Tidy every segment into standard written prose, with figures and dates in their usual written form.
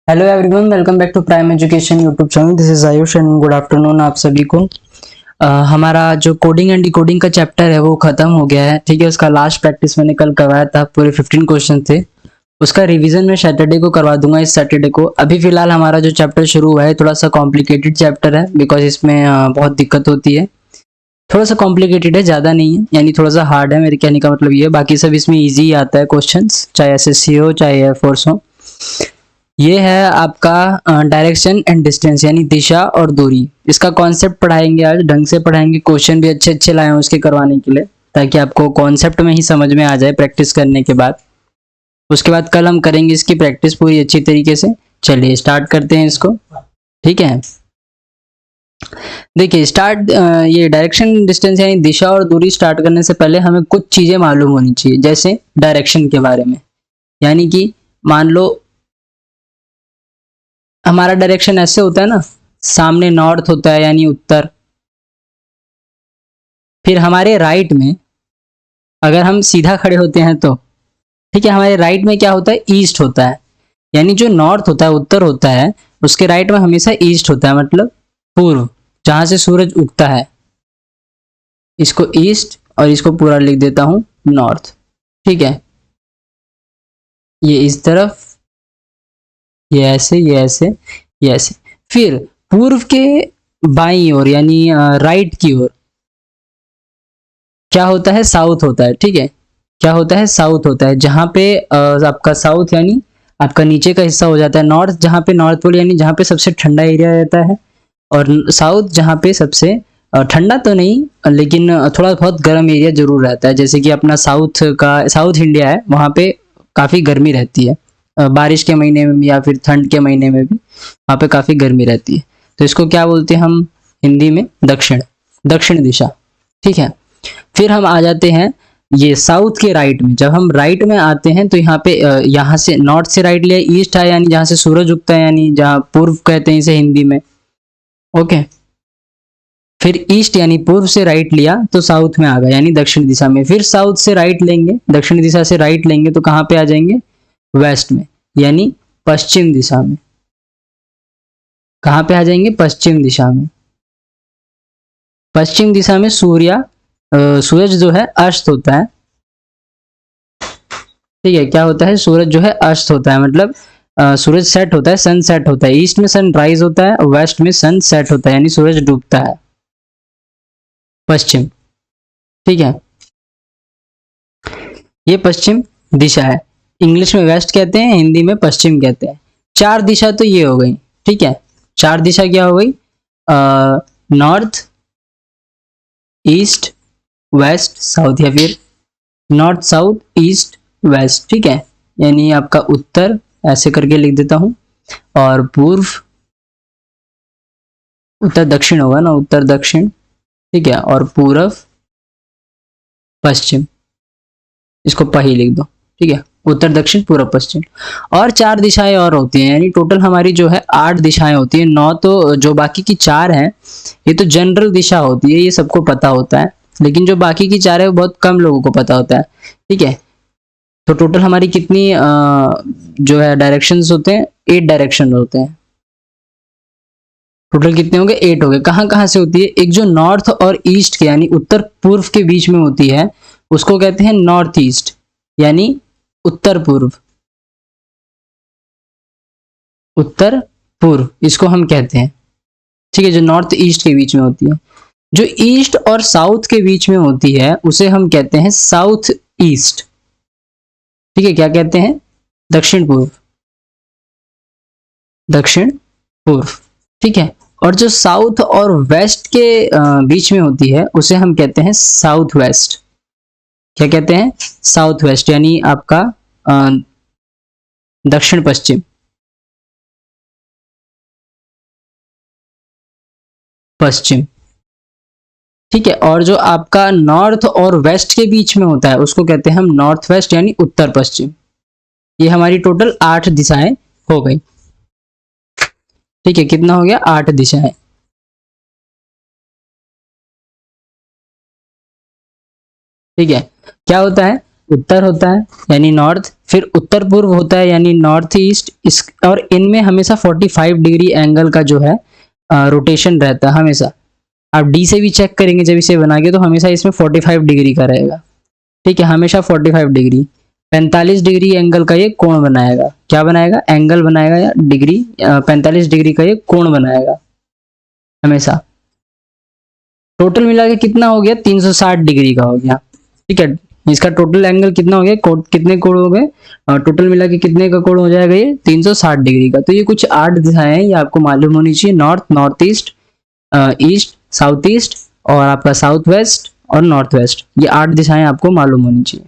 Hello everyone, welcome back to prime education YouTube channel. This is Ayush and good afternoon आप सभी को। हमारा जो कोडिंग एंड डिकोडिंग का चैप्टर है वो खत्म हो गया है। ठीक है, उसका लास्ट प्रैक्टिस मैंने कल करवाया था, पूरे 15 क्वेश्चन थे। उसका रिवीजन मैं सैटरडे को करवा दूंगा, इस सैटरडे को। अभी फिलहाल हमारा जो चैप्टर शुरू हुआ है थोड़ा सा कॉम्प्लिकेटेड चैप्टर है, बिकॉज इसमें बहुत दिक्कत होती है। थोड़ा सा कॉम्प्लिकेटेड है, ज़्यादा नहीं है, यानी थोड़ा सा हार्ड है। मेरे कहने का मतलब ये है, बाकी सब इसमें ईजी आता है क्वेश्चन, चाहे एसएससी हो चाहे एयरफोर्स हो। ये है आपका डायरेक्शन एंड डिस्टेंस, यानी दिशा और दूरी। इसका कॉन्सेप्ट पढ़ाएंगे, आज ढंग से पढ़ाएंगे। क्वेश्चन भी अच्छे अच्छे लाए हैं उसके करवाने के लिए, ताकि आपको कॉन्सेप्ट में ही समझ में आ जाए प्रैक्टिस करने के बाद। उसके बाद कल हम करेंगे इसकी प्रैक्टिस पूरी अच्छी तरीके से। चलिए स्टार्ट करते हैं इसको। ठीक है, देखिए स्टार्ट ये डायरेक्शन डिस्टेंस यानी दिशा और दूरी स्टार्ट करने से पहले हमें कुछ चीजें मालूम होनी चाहिए, जैसे डायरेक्शन के बारे में। यानी कि मान लो हमारा डायरेक्शन ऐसे होता है ना, सामने नॉर्थ होता है यानी उत्तर। फिर हमारे राइट में अगर हम सीधा खड़े होते हैं तो ठीक है, हमारे राइट में क्या होता है, ईस्ट होता है। यानी जो नॉर्थ होता है, उत्तर होता है, उसके राइट में हमेशा ईस्ट होता है, मतलब पूर्व, जहां से सूरज उगता है। इसको ईस्ट और इसको पूरा लिख देता हूं नॉर्थ। ठीक है, ये इस तरफ, ये ऐसे, ये ऐसे, ये ऐसे। फिर पूर्व के बाईं ओर यानी राइट की ओर क्या होता है, साउथ होता है। ठीक है, क्या होता है, साउथ होता है। जहां पे आपका साउथ यानी आपका नीचे का हिस्सा हो जाता है नॉर्थ, जहां पे नॉर्थ पोल यानी जहां पे सबसे ठंडा एरिया रहता है। और साउथ जहां पे सबसे ठंडा तो नहीं, लेकिन थोड़ा बहुत गर्म एरिया जरूर रहता है। जैसे कि अपना साउथ इंडिया है, वहां पे काफी गर्मी रहती है, बारिश के महीने में भी या फिर ठंड के महीने में भी वहां पे काफी गर्मी रहती है। तो इसको क्या बोलते हैं हम हिंदी में, दक्षिण, दक्षिण दिशा। ठीक है, फिर हम आ जाते हैं ये साउथ के राइट में। जब हम राइट में आते हैं तो यहाँ पे यहाँ से नॉर्थ से राइट लिया, ईस्ट है यानी जहां से सूरज उगता है, यानी जहां पूर्व कहते हैं इसे हिंदी में। ओके, फिर ईस्ट यानी पूर्व से राइट लिया तो साउथ में आ गया, यानी दक्षिण दिशा में। फिर साउथ से राइट लेंगे, दक्षिण दिशा से राइट लेंगे तो कहाँ पे आ जाएंगे, वेस्ट में, यानी पश्चिम दिशा में। कहाँ पे आ जाएंगे, पश्चिम दिशा में। पश्चिम दिशा में सूरज जो है अस्त होता है। ठीक है, क्या होता है, सूरज जो है अस्त होता है, मतलब सूरज सेट होता है, सन सेट होता है। ईस्ट में सन राइज होता है, वेस्ट में सन सेट होता है, यानी सूरज डूबता है, पश्चिम। ठीक है, ये पश्चिम दिशा है। इंग्लिश में वेस्ट कहते हैं, हिंदी में पश्चिम कहते हैं। चार दिशा तो ये हो गई। ठीक है, चार दिशा क्या हो गई, नॉर्थ, ईस्ट, वेस्ट, साउथ, या फिर नॉर्थ, साउथ, ईस्ट, वेस्ट। ठीक है, यानी आपका उत्तर ऐसे करके लिख देता हूं, और पूर्व, उत्तर दक्षिण होगा ना, उत्तर दक्षिण। ठीक है, और पूरब, पश्चिम, इसको पही लिख दो। ठीक है, उत्तर दक्षिण पूर्व पश्चिम। और चार दिशाएं और होती हैं, यानी टोटल हमारी जो है 8 दिशाएं होती हैं। 9 तो जो बाकी की 4 हैं ये तो जनरल दिशा होती है, ये सबको पता होता है। लेकिन जो बाकी की 4 है वो बहुत कम लोगों को पता होता है। ठीक है, तो टोटल हमारी कितनी जो है डायरेक्शंस होते हैं, 8 डायरेक्शन होते हैं। टोटल कितने होंगे, 8 हो गए। कहाँ कहाँ से होती है, एक जो नॉर्थ और ईस्ट के यानी उत्तर पूर्व के बीच में होती है उसको कहते हैं नॉर्थ ईस्ट, यानी उत्तर पूर्व, उत्तर पूर्व इसको हम कहते हैं। ठीक है, जो नॉर्थ ईस्ट के बीच में होती है। जो ईस्ट और साउथ के बीच में होती है उसे हम कहते हैं साउथ ईस्ट। ठीक है, क्या कहते हैं, दक्षिण पूर्व, दक्षिण पूर्व। ठीक है, और जो साउथ और वेस्ट के बीच में होती है उसे हम कहते हैं साउथ वेस्ट। क्या कहते हैं, साउथ वेस्ट, यानी आपका दक्षिण पश्चिम, पश्चिम। ठीक है, और जो आपका नॉर्थ और वेस्ट के बीच में होता है उसको कहते हैं हम नॉर्थ वेस्ट, यानी उत्तर पश्चिम। ये हमारी टोटल 8 दिशाएं हो गई। ठीक है, कितना हो गया, 8 दिशाएं। ठीक है, क्या होता है, उत्तर होता है यानी नॉर्थ, फिर उत्तर पूर्व होता है यानी नॉर्थ ईस्ट। इस और इनमें हमेशा 45 डिग्री एंगल का जो है रोटेशन रहता है हमेशा। आप डी से भी चेक करेंगे जब इसे बनाएंगे तो हमेशा इसमें 45 डिग्री का रहेगा, ठीक है, हमेशा 45 डिग्री। 45 डिग्री एंगल का ये कोण बनाएगा, क्या बनाएगा, एंगल बनाएगा या डिग्री, 45 डिग्री का ये कोण बनाएगा हमेशा। टोटल मिला के कितना हो गया, 360 डिग्री का हो गया, ठीक है। इसका टोटल एंगल कितना हो गया, कितने कोण हो गए, टोटल मिला के कितने का कोण हो जाएगा ये 360 डिग्री का। तो ये कुछ 8 दिशाएं हैं, ये आपको मालूम होनी चाहिए, north, north east, east, south east और आपका साउथ वेस्ट और नॉर्थ वेस्ट, ये 8 दिशाएं आपको मालूम होनी चाहिए।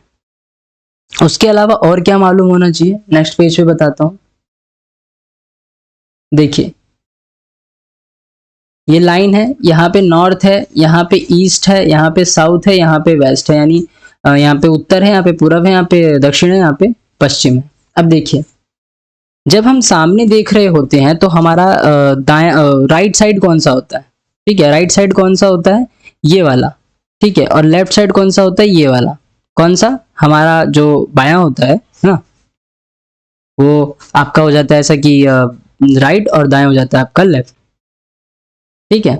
उसके अलावा और क्या मालूम होना चाहिए, नेक्स्ट पेज पे बताता हूं। देखिए ये लाइन है, यहाँ पे नॉर्थ है, यहाँ पे ईस्ट है, यहाँ पे साउथ है, यहाँ पे वेस्ट है, यानी यहाँ पे उत्तर है, यहाँ पे पूरब है, यहाँ पे दक्षिण है, यहाँ पे पश्चिम है। अब देखिए जब हम सामने देख रहे होते हैं तो हमारा दाएं राइट साइड कौन सा होता है, ठीक है, राइट साइड कौन सा होता है, ये वाला, ठीक है, और लेफ्ट साइड कौन सा होता है, ये वाला। कौन सा, हमारा जो बायां होता है ना, वो आपका हो जाता है ऐसा कि राइट और दाएं हो जाता है आपका लेफ्ट, ठीक है।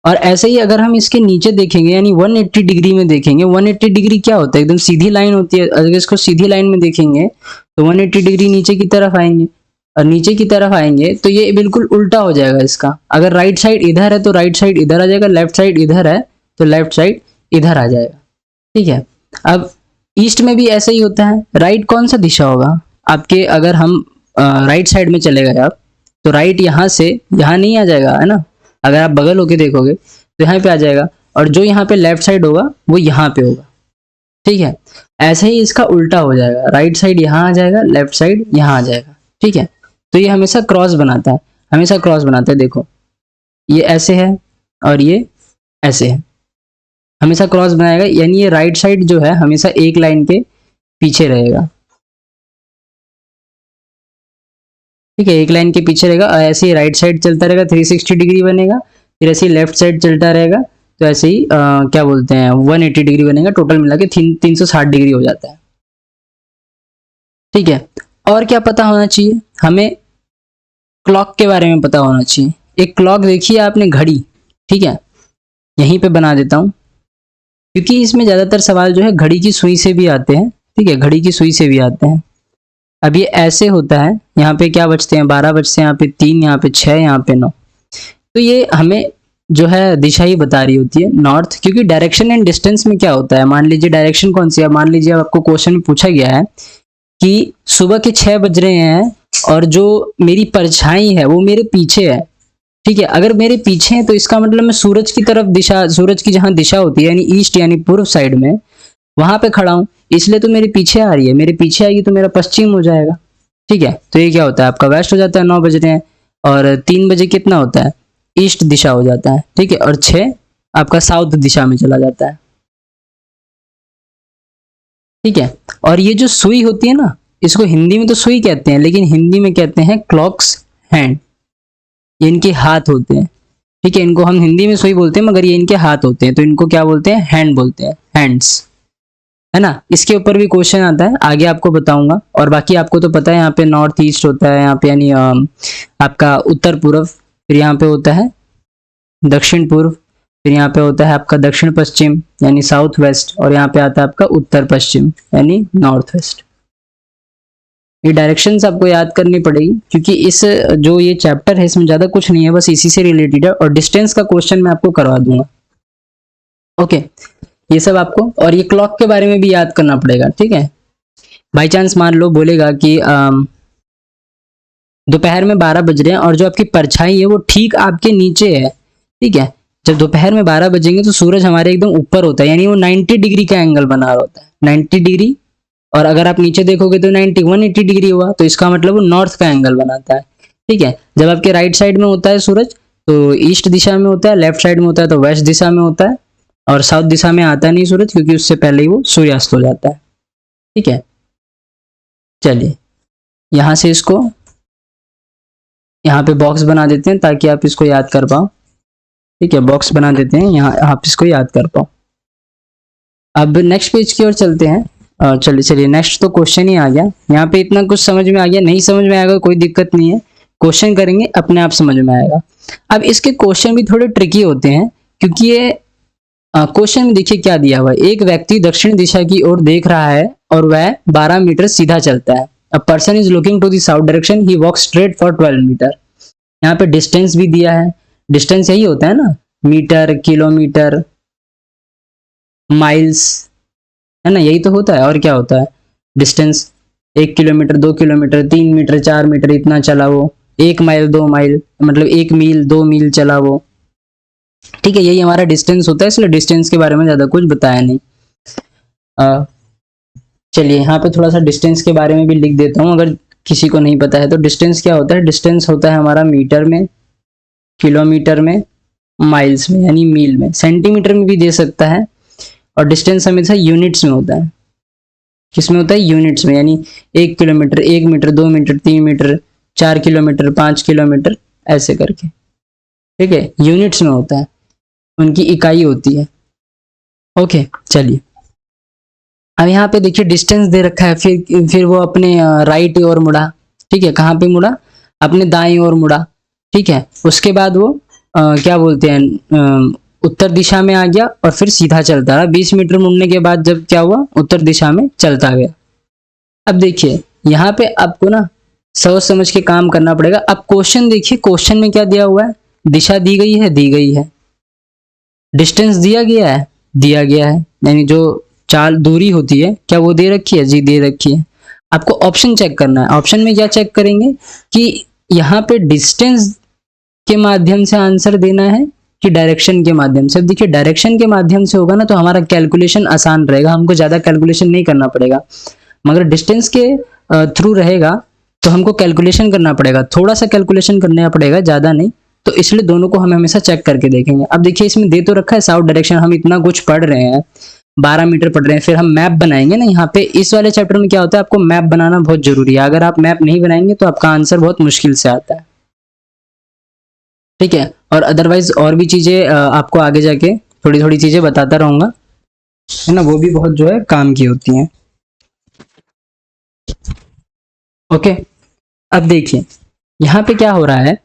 और ऐसे ही अगर हम इसके नीचे देखेंगे यानी 180 डिग्री में देखेंगे, 180 डिग्री क्या होता है, एकदम सीधी लाइन होती है। अगर इसको सीधी लाइन में देखेंगे तो 180 डिग्री नीचे की तरफ आएंगे, और नीचे की तरफ आएंगे तो ये बिल्कुल उल्टा हो जाएगा इसका। अगर राइट साइड इधर है तो राइट साइड इधर आ जाएगा, लेफ्ट साइड इधर है तो लेफ्ट साइड इधर आ जाएगा, ठीक है। अब ईस्ट में भी ऐसा ही होता है, राइट कौन सा दिशा होगा आपके, अगर हम राइट साइड में चले गए आप तो राइट यहाँ से यहाँ नहीं आ जाएगा, है ना, अगर आप बगल होके देखोगे तो यहाँ पे आ जाएगा, और जो यहाँ पे लेफ्ट साइड होगा वो यहाँ पे होगा, ठीक है। ऐसे ही इसका उल्टा हो जाएगा, राइट साइड यहाँ आ जाएगा, लेफ्ट साइड यहाँ आ जाएगा, ठीक है। तो ये हमेशा क्रॉस बनाता है, हमेशा क्रॉस बनाता है। देखो ये ऐसे है और ये ऐसे है, हमेशा क्रॉस बनाएगा, यानी ये राइट साइड जो है हमेशा एक लाइन के पीछे रहेगा, ठीक है, एक लाइन के पीछे रहेगा। और ऐसे ही राइट साइड चलता रहेगा 360 डिग्री बनेगा, फिर ऐसे ही लेफ्ट साइड चलता रहेगा तो ऐसे ही क्या बोलते हैं 180 डिग्री बनेगा, टोटल मिला के 360 डिग्री हो जाता है, ठीक है। और क्या पता होना चाहिए हमें, क्लॉक के बारे में पता होना चाहिए। एक क्लॉक देखिए आपने, घड़ी, ठीक है, यहीं पे बना देता हूँ क्योंकि इसमें ज्यादातर सवाल जो है घड़ी की सुई से भी आते हैं, ठीक है, घड़ी की सुई से भी आते हैं। अब ये ऐसे होता है, यहाँ पे क्या बचते हैं 12 बचते हैं, यहाँ पे 3, यहाँ पे 6, यहाँ पे 9। तो ये हमें जो है दिशा ही बता रही होती है नॉर्थ, क्योंकि डायरेक्शन एंड डिस्टेंस में क्या होता है, मान लीजिए डायरेक्शन कौन सी है, मान लीजिए आपको क्वेश्चन में पूछा गया है कि सुबह के 6 बज रहे हैं और जो मेरी परछाई है वो मेरे पीछे है, ठीक है। अगर मेरे पीछे है तो इसका मतलब मैं सूरज की तरफ दिशा, सूरज की जहाँ दिशा होती है यानी ईस्ट यानी पूर्व साइड में, वहां पे खड़ा हूं, इसलिए तो मेरे पीछे आ रही है, मेरे पीछे आएगी तो मेरा पश्चिम हो जाएगा, ठीक है। तो ये क्या होता है आपका वेस्ट हो जाता है, 9 बज रहे हैं, और 3 बजे कितना होता है, ईस्ट दिशा हो जाता है, ठीक है, और 6 आपका साउथ दिशा में चला जाता है, ठीक है। और ये जो सुई होती है ना, इसको हिंदी में तो सुई कहते हैं, लेकिन हिंदी में कहते हैं क्लॉक्स हैंड, ये इनके हाथ होते हैं, ठीक है। इनको हम हिंदी में सुई बोलते हैं मगर ये इनके हाथ होते हैं, तो इनको क्या बोलते हैं, हैंड बोलते हैं, हैंड्स, है ना। इसके ऊपर भी क्वेश्चन आता है, आगे आपको बताऊंगा। और बाकी आपको तो पता है यहाँ पे नॉर्थ ईस्ट होता है, यहाँ पे यानी आपका उत्तर पूर्व, फिर यहाँ पे होता है दक्षिण पूर्व, फिर यहाँ पे होता है आपका दक्षिण पश्चिम यानी साउथ वेस्ट, और यहाँ पे आता है आपका उत्तर पश्चिम यानी नॉर्थ वेस्ट। ये डायरेक्शंस आपको याद करनी पड़ेगी क्योंकि इस जो ये चैप्टर है इसमें ज्यादा कुछ नहीं है, बस इसी से रिलेटेड है, और डिस्टेंस का क्वेश्चन मैं आपको करवा दूंगा, ओके। ये सब आपको, और ये क्लॉक के बारे में भी याद करना पड़ेगा, ठीक है। बाई चांस मान लो बोलेगा कि दोपहर में 12 बज रहे हैं और जो आपकी परछाई है वो ठीक आपके नीचे है, ठीक है। जब दोपहर में 12 बजेंगे तो सूरज हमारे एकदम ऊपर होता है, यानी वो 90 डिग्री का एंगल बना रहा होता है, 90 डिग्री, और अगर आप नीचे देखोगे तो 180 डिग्री हुआ, तो इसका मतलब वो नॉर्थ का एंगल बनाता है, ठीक है। जब आपके राइट साइड में होता है सूरज तो ईस्ट दिशा में होता है, लेफ्ट साइड में होता है तो वेस्ट दिशा में होता है, और साउथ दिशा में आता नहीं सूरज क्योंकि उससे पहले ही वो सूर्यास्त हो जाता है, ठीक है। चलिए यहां से इसको यहाँ पे बॉक्स बना देते हैं ताकि आप इसको याद कर पाओ, ठीक है, बॉक्स बना देते हैं यहाँ, आप इसको याद कर पाओ। अब नेक्स्ट पेज की ओर चलते हैं। चलिए चलिए नेक्स्ट तो क्वेश्चन ही आ गया। यहाँ पे इतना कुछ समझ में आ गया, नहीं समझ में आएगा कोई दिक्कत नहीं है, क्वेश्चन करेंगे अपने आप समझ में आएगा। अब इसके क्वेश्चन भी थोड़े ट्रिकी होते हैं, क्योंकि ये क्वेश्चन में देखिए क्या दिया हुआ है। एक व्यक्ति दक्षिण दिशा की ओर देख रहा है और वह 12 मीटर सीधा चलता है। A person is looking to the south direction, he walks straight for 12 metre. यहाँ पे डिस्टेंस भी दिया है, डिस्टेंस यही होता है ना, मीटर, किलोमीटर, माइल्स, है ना, यही तो होता है और क्या होता है distance. 1 kilometre, 2 kilometre, 3 metre, 4 metre, इतना चला वो। 1 माइल, 2 माइल, मतलब 1 मील, 2 मील चला वो। ठीक है, यही हमारा डिस्टेंस होता है, इसलिए डिस्टेंस के बारे में ज्यादा कुछ बताया नहीं। चलिए यहाँ पे थोड़ा सा डिस्टेंस के बारे में भी लिख देता हूँ, अगर किसी को नहीं पता है तो। डिस्टेंस क्या होता है? डिस्टेंस होता है हमारा मीटर में, किलोमीटर में, माइल्स में यानी मील में, सेंटीमीटर में भी दे सकता है। और डिस्टेंस हमेशा यूनिट्स में होता है। किसमें होता है? यूनिट्स में, यानी 1 kilometre, 1 metre, 2 metre, 3 metre, 4 kilometre, 5 kilometre, ऐसे करके। ठीक है, यूनिट्स में होता है, उनकी इकाई होती है। ओके चलिए, अब यहाँ पे देखिए डिस्टेंस दे रखा है, फिर वो अपने राइट ओर मुड़ा। ठीक है, कहाँ पे मुड़ा? अपने दाईं ओर मुड़ा। ठीक है, उसके बाद वो क्या बोलते हैं, उत्तर दिशा में आ गया और फिर सीधा चलता रहा। 20 मीटर मुड़ने के बाद जब क्या हुआ, उत्तर दिशा में चलता गया। अब देखिए यहाँ पे आपको ना सोच समझ के काम करना पड़ेगा। अब क्वेश्चन देखिए, क्वेश्चन में क्या दिया हुआ है? दिशा दी गई है, दी गई है। डिस्टेंस दिया गया है, दिया गया है, यानी जो चाल दूरी होती है, क्या वो दे रखी है? जी दे रखी है। आपको ऑप्शन चेक करना है। ऑप्शन में क्या चेक करेंगे कि यहाँ पे डिस्टेंस के माध्यम से आंसर देना है कि डायरेक्शन के माध्यम से। देखिए डायरेक्शन के माध्यम से होगा ना तो हमारा कैलकुलेशन आसान रहेगा, हमको ज्यादा कैलकुलेशन नहीं करना पड़ेगा। मगर डिस्टेंस के थ्रू रहेगा तो हमको कैलकुलेशन करना पड़ेगा, थोड़ा सा कैलकुलेशन करना पड़ेगा, ज्यादा नहीं। तो इसलिए दोनों को हम हमेशा चेक करके देखेंगे। अब देखिए इसमें दे तो रखा है साउथ डायरेक्शन, हम इतना कुछ पढ़ रहे हैं, 12 मीटर पढ़ रहे हैं, फिर हम मैप बनाएंगे ना। यहाँ पे इस वाले चैप्टर में क्या होता है, आपको मैप बनाना बहुत जरूरी है। अगर आप मैप नहीं बनाएंगे तो आपका आंसर बहुत मुश्किल से आता है। ठीक है, और अदरवाइज और भी चीजें आपको आगे जाके थोड़ी थोड़ी चीजें बताता रहूंगा, है ना, वो भी बहुत जो है काम की होती हैं। ओके, अब देखिए यहाँ पे क्या हो रहा है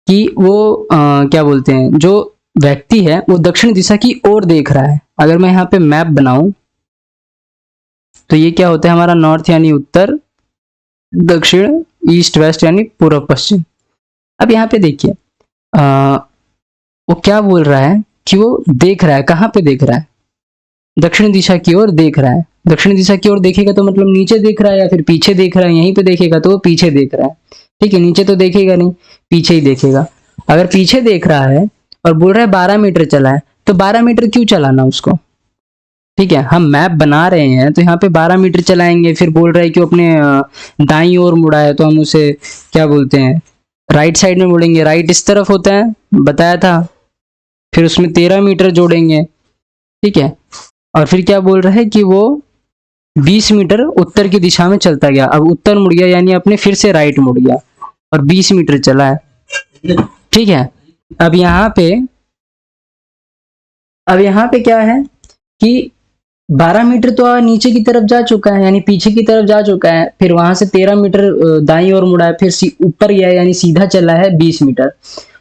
कि वो क्या बोलते हैं, जो व्यक्ति है वो दक्षिण दिशा की ओर देख रहा है। अगर मैं यहाँ पे मैप बनाऊं तो ये क्या होता है हमारा, नॉर्थ यानी उत्तर, दक्षिण ईस्ट वेस्ट यानी पूर्व पश्चिम। अब यहाँ पे देखिए वो क्या बोल रहा है कि वो देख रहा है, कहाँ पे देख रहा है? दक्षिण दिशा की ओर देख रहा है। दक्षिण दिशा की ओर देखेगा तो मतलब नीचे देख रहा है या फिर पीछे देख रहा है? यहीं पे देखेगा तो वो पीछे देख रहा है। ठीक है, नीचे तो देखेगा नहीं, पीछे ही देखेगा। अगर पीछे देख रहा है और बोल रहा है 12 मीटर चला है, तो 12 मीटर क्यों चलाना उसको? ठीक है, हम मैप बना रहे हैं तो यहाँ पे 12 मीटर चलाएंगे। फिर बोल रहा है कि अपने दाईं ओर मुड़ा है तो हम उसे क्या बोलते हैं, राइट साइड में मुड़ेंगे। राइट इस तरफ होता है, बताया था। फिर उसमें 13 मीटर जोड़ेंगे। ठीक है, और फिर क्या बोल रहा है कि वो 20 मीटर उत्तर की दिशा में चलता गया। अब उत्तर मुड़ गया यानी अपने फिर से राइट मुड़ गया और 20 मीटर चला है। ठीक है, अब यहाँ पे क्या है कि 12 मीटर तो नीचे की तरफ जा चुका है, यानी पीछे की तरफ जा चुका है। फिर वहां से 13 मीटर दाईं ओर मुड़ा है, फिर ऊपर गया यानी सीधा चला है 20 मीटर।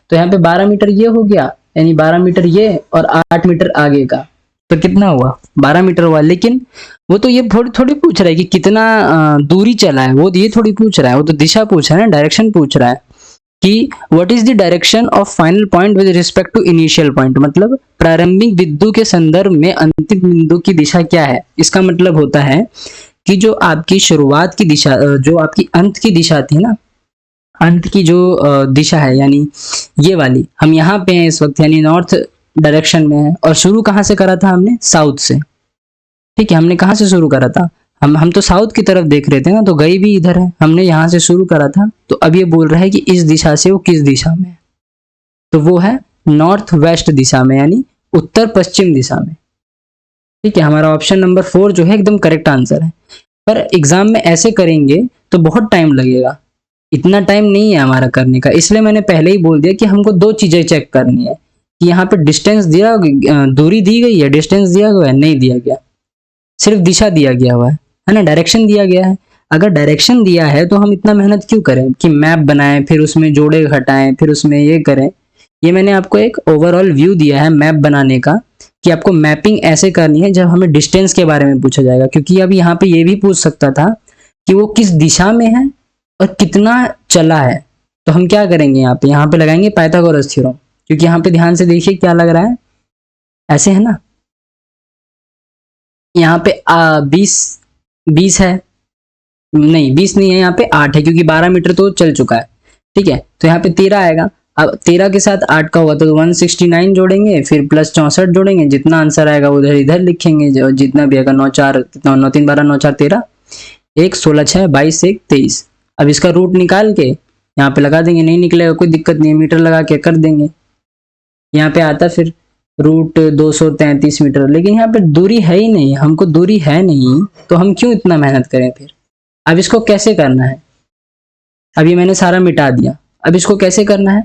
तो यहाँ पे 12 मीटर ये हो गया, यानी 12 मीटर ये और 8 मीटर आगे का, तो कितना हुआ? 12 मीटर हुआ। लेकिन वो तो ये थोड़ी पूछ रहा है कि कितना दूरी चला है, वो ये थोड़ी पूछ रहा है, वो तो दिशा पूछ रहा है ना, डायरेक्शन पूछ रहा है कि what is the direction of final point with respect to initial point. मतलब प्रारंभिक बिंदु के संदर्भ में अंतिम बिंदु की दिशा क्या है। इसका मतलब होता है कि जो आपकी शुरुआत की दिशा, जो आपकी अंत की दिशा थी ना, अंत की जो दिशा है, यानी ये वाली, हम यहाँ पे हैं इस वक्त, यानी नॉर्थ डायरेक्शन में है। और शुरू कहाँ से करा था हमने? साउथ से। ठीक है, हमने कहाँ से शुरू करा था? हम तो साउथ की तरफ देख रहे थे ना, तो गई भी इधर है, हमने यहाँ से शुरू करा था। तो अब ये बोल रहा है कि इस दिशा से वो किस दिशा में है, तो वो है नॉर्थ वेस्ट दिशा में, यानी उत्तर पश्चिम दिशा में। ठीक है, हमारा ऑप्शन नंबर 4 जो है एकदम करेक्ट आंसर है। पर एग्जाम में ऐसे करेंगे तो बहुत टाइम लगेगा, इतना टाइम नहीं है हमारा करने का। इसलिए मैंने पहले ही बोल दिया कि हमको 2 चीजें चेक करनी है कि यहाँ पे डिस्टेंस दिया, दूरी दी गई है, डिस्टेंस दिया गया है, नहीं दिया गया। सिर्फ दिशा दिया गया हुआ है ना, डायरेक्शन दिया गया है। अगर डायरेक्शन दिया है तो हम इतना मेहनत क्यों करें कि मैप बनाएं, फिर उसमें जोड़े घटाएं, फिर उसमें ये करें। ये मैंने आपको एक ओवरऑल व्यू दिया है मैप बनाने का, कि आपको मैपिंग ऐसे करनी है जब हमें डिस्टेंस के बारे में पूछा जाएगा। क्योंकि अब यहाँ पे ये भी पूछ सकता था कि वो किस दिशा में है और कितना चला है। तो हम क्या करेंगे, यहाँ पे लगाएंगे पाइथागोरस थ्योरम। क्योंकि यहाँ पे ध्यान से देखिए क्या लग रहा है, ऐसे है ना, यहाँ पे 20 है, नहीं 20 नहीं है, यहाँ पे 8 है, क्योंकि 12 मीटर तो चल चुका है। ठीक है, तो यहाँ पे 13 आएगा। अब 13 के साथ 8 का हुआ तो 169 जोड़ेंगे, फिर प्लस 64 जोड़ेंगे, जितना आंसर आएगा उधर इधर लिखेंगे, जो जितना भी आएगा। 9 4 कितना, 9 3 12, 9 4 13, 1 16 6 22 1 23। अब इसका रूट निकाल के यहाँ पे लगा देंगे, नहीं निकलेगा कोई दिक्कत नहीं है, मीटर लगा के कर देंगे। यहाँ पे आता फिर रूट 233 मीटर। लेकिन यहाँ पे दूरी है ही नहीं, हमको दूरी है नहीं, तो हम क्यों इतना मेहनत करें फिर। अब इसको कैसे करना है, अभी मैंने सारा मिटा दिया। अब इसको कैसे करना है,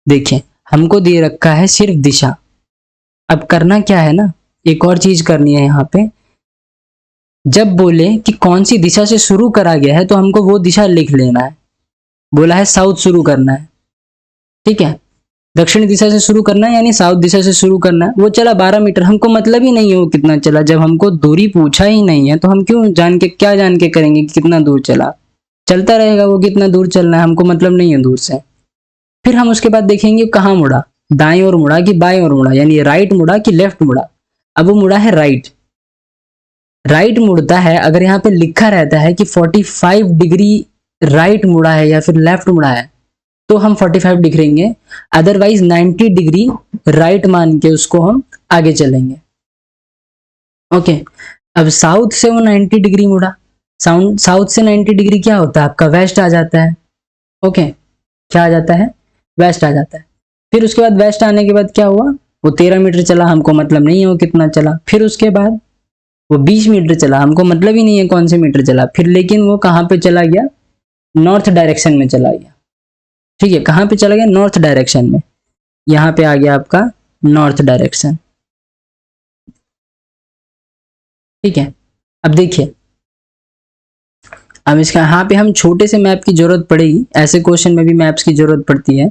देखिए हमको दे रखा है सिर्फ दिशा। अब करना क्या है ना, एक और चीज करनी है यहाँ पे। जब बोले कि कौन सी दिशा से शुरू करा गया है तो हमको वो दिशा लिख लेना है। बोला है साउथ शुरू करना है, ठीक है, दक्षिण दिशा से शुरू करना है, यानी साउथ दिशा से शुरू करना है। वो चला 12 मीटर, हमको मतलब ही नहीं है वो कितना चला। जब हमको दूरी पूछा ही नहीं है तो हम क्यों जान के करेंगे कि कितना दूर चला। चलता रहेगा वो, कितना दूर चलना है हमको मतलब नहीं है दूर से। फिर हम उसके बाद देखेंगे कहाँ मुड़ा, दाएं ओर मुड़ा कि बाएं ओर मुड़ा, यानी राइट मुड़ा कि लेफ्ट मुड़ा। अब वो मुड़ा है राइट, राइट मुड़ता है। अगर यहाँ पे लिखा रहता है कि 45 डिग्री राइट मुड़ा है या फिर लेफ्ट मुड़ा है तो हम 45 लिखेंगे, अदरवाइज 90 डिग्री राइट मान के उसको हम आगे चलेंगे। ओके, अब साउथ से वो 90 डिग्री मुड़ा, साउथ से 90 डिग्री क्या होता है आपका, वेस्ट आ जाता है। ओके, क्या आ जाता है, वेस्ट आ जाता है। फिर उसके बाद वेस्ट आने के बाद क्या हुआ, वो 13 मीटर चला, हमको मतलब नहीं है वो कितना चला। फिर उसके बाद वो 20 मीटर चला, हमको मतलब ही नहीं है कौन से मीटर चला। फिर लेकिन वो कहाँ पे चला गया, नॉर्थ डायरेक्शन में चला गया। ठीक है, कहाँ पे चला गया, नॉर्थ डायरेक्शन में। यहाँ पे आ गया आपका नॉर्थ डायरेक्शन। ठीक है, अब देखिए, अब इसका यहाँ पे हम छोटे से मैप की जरूरत पड़ेगी, ऐसे क्वेश्चन में भी मैप्स की जरूरत पड़ती है।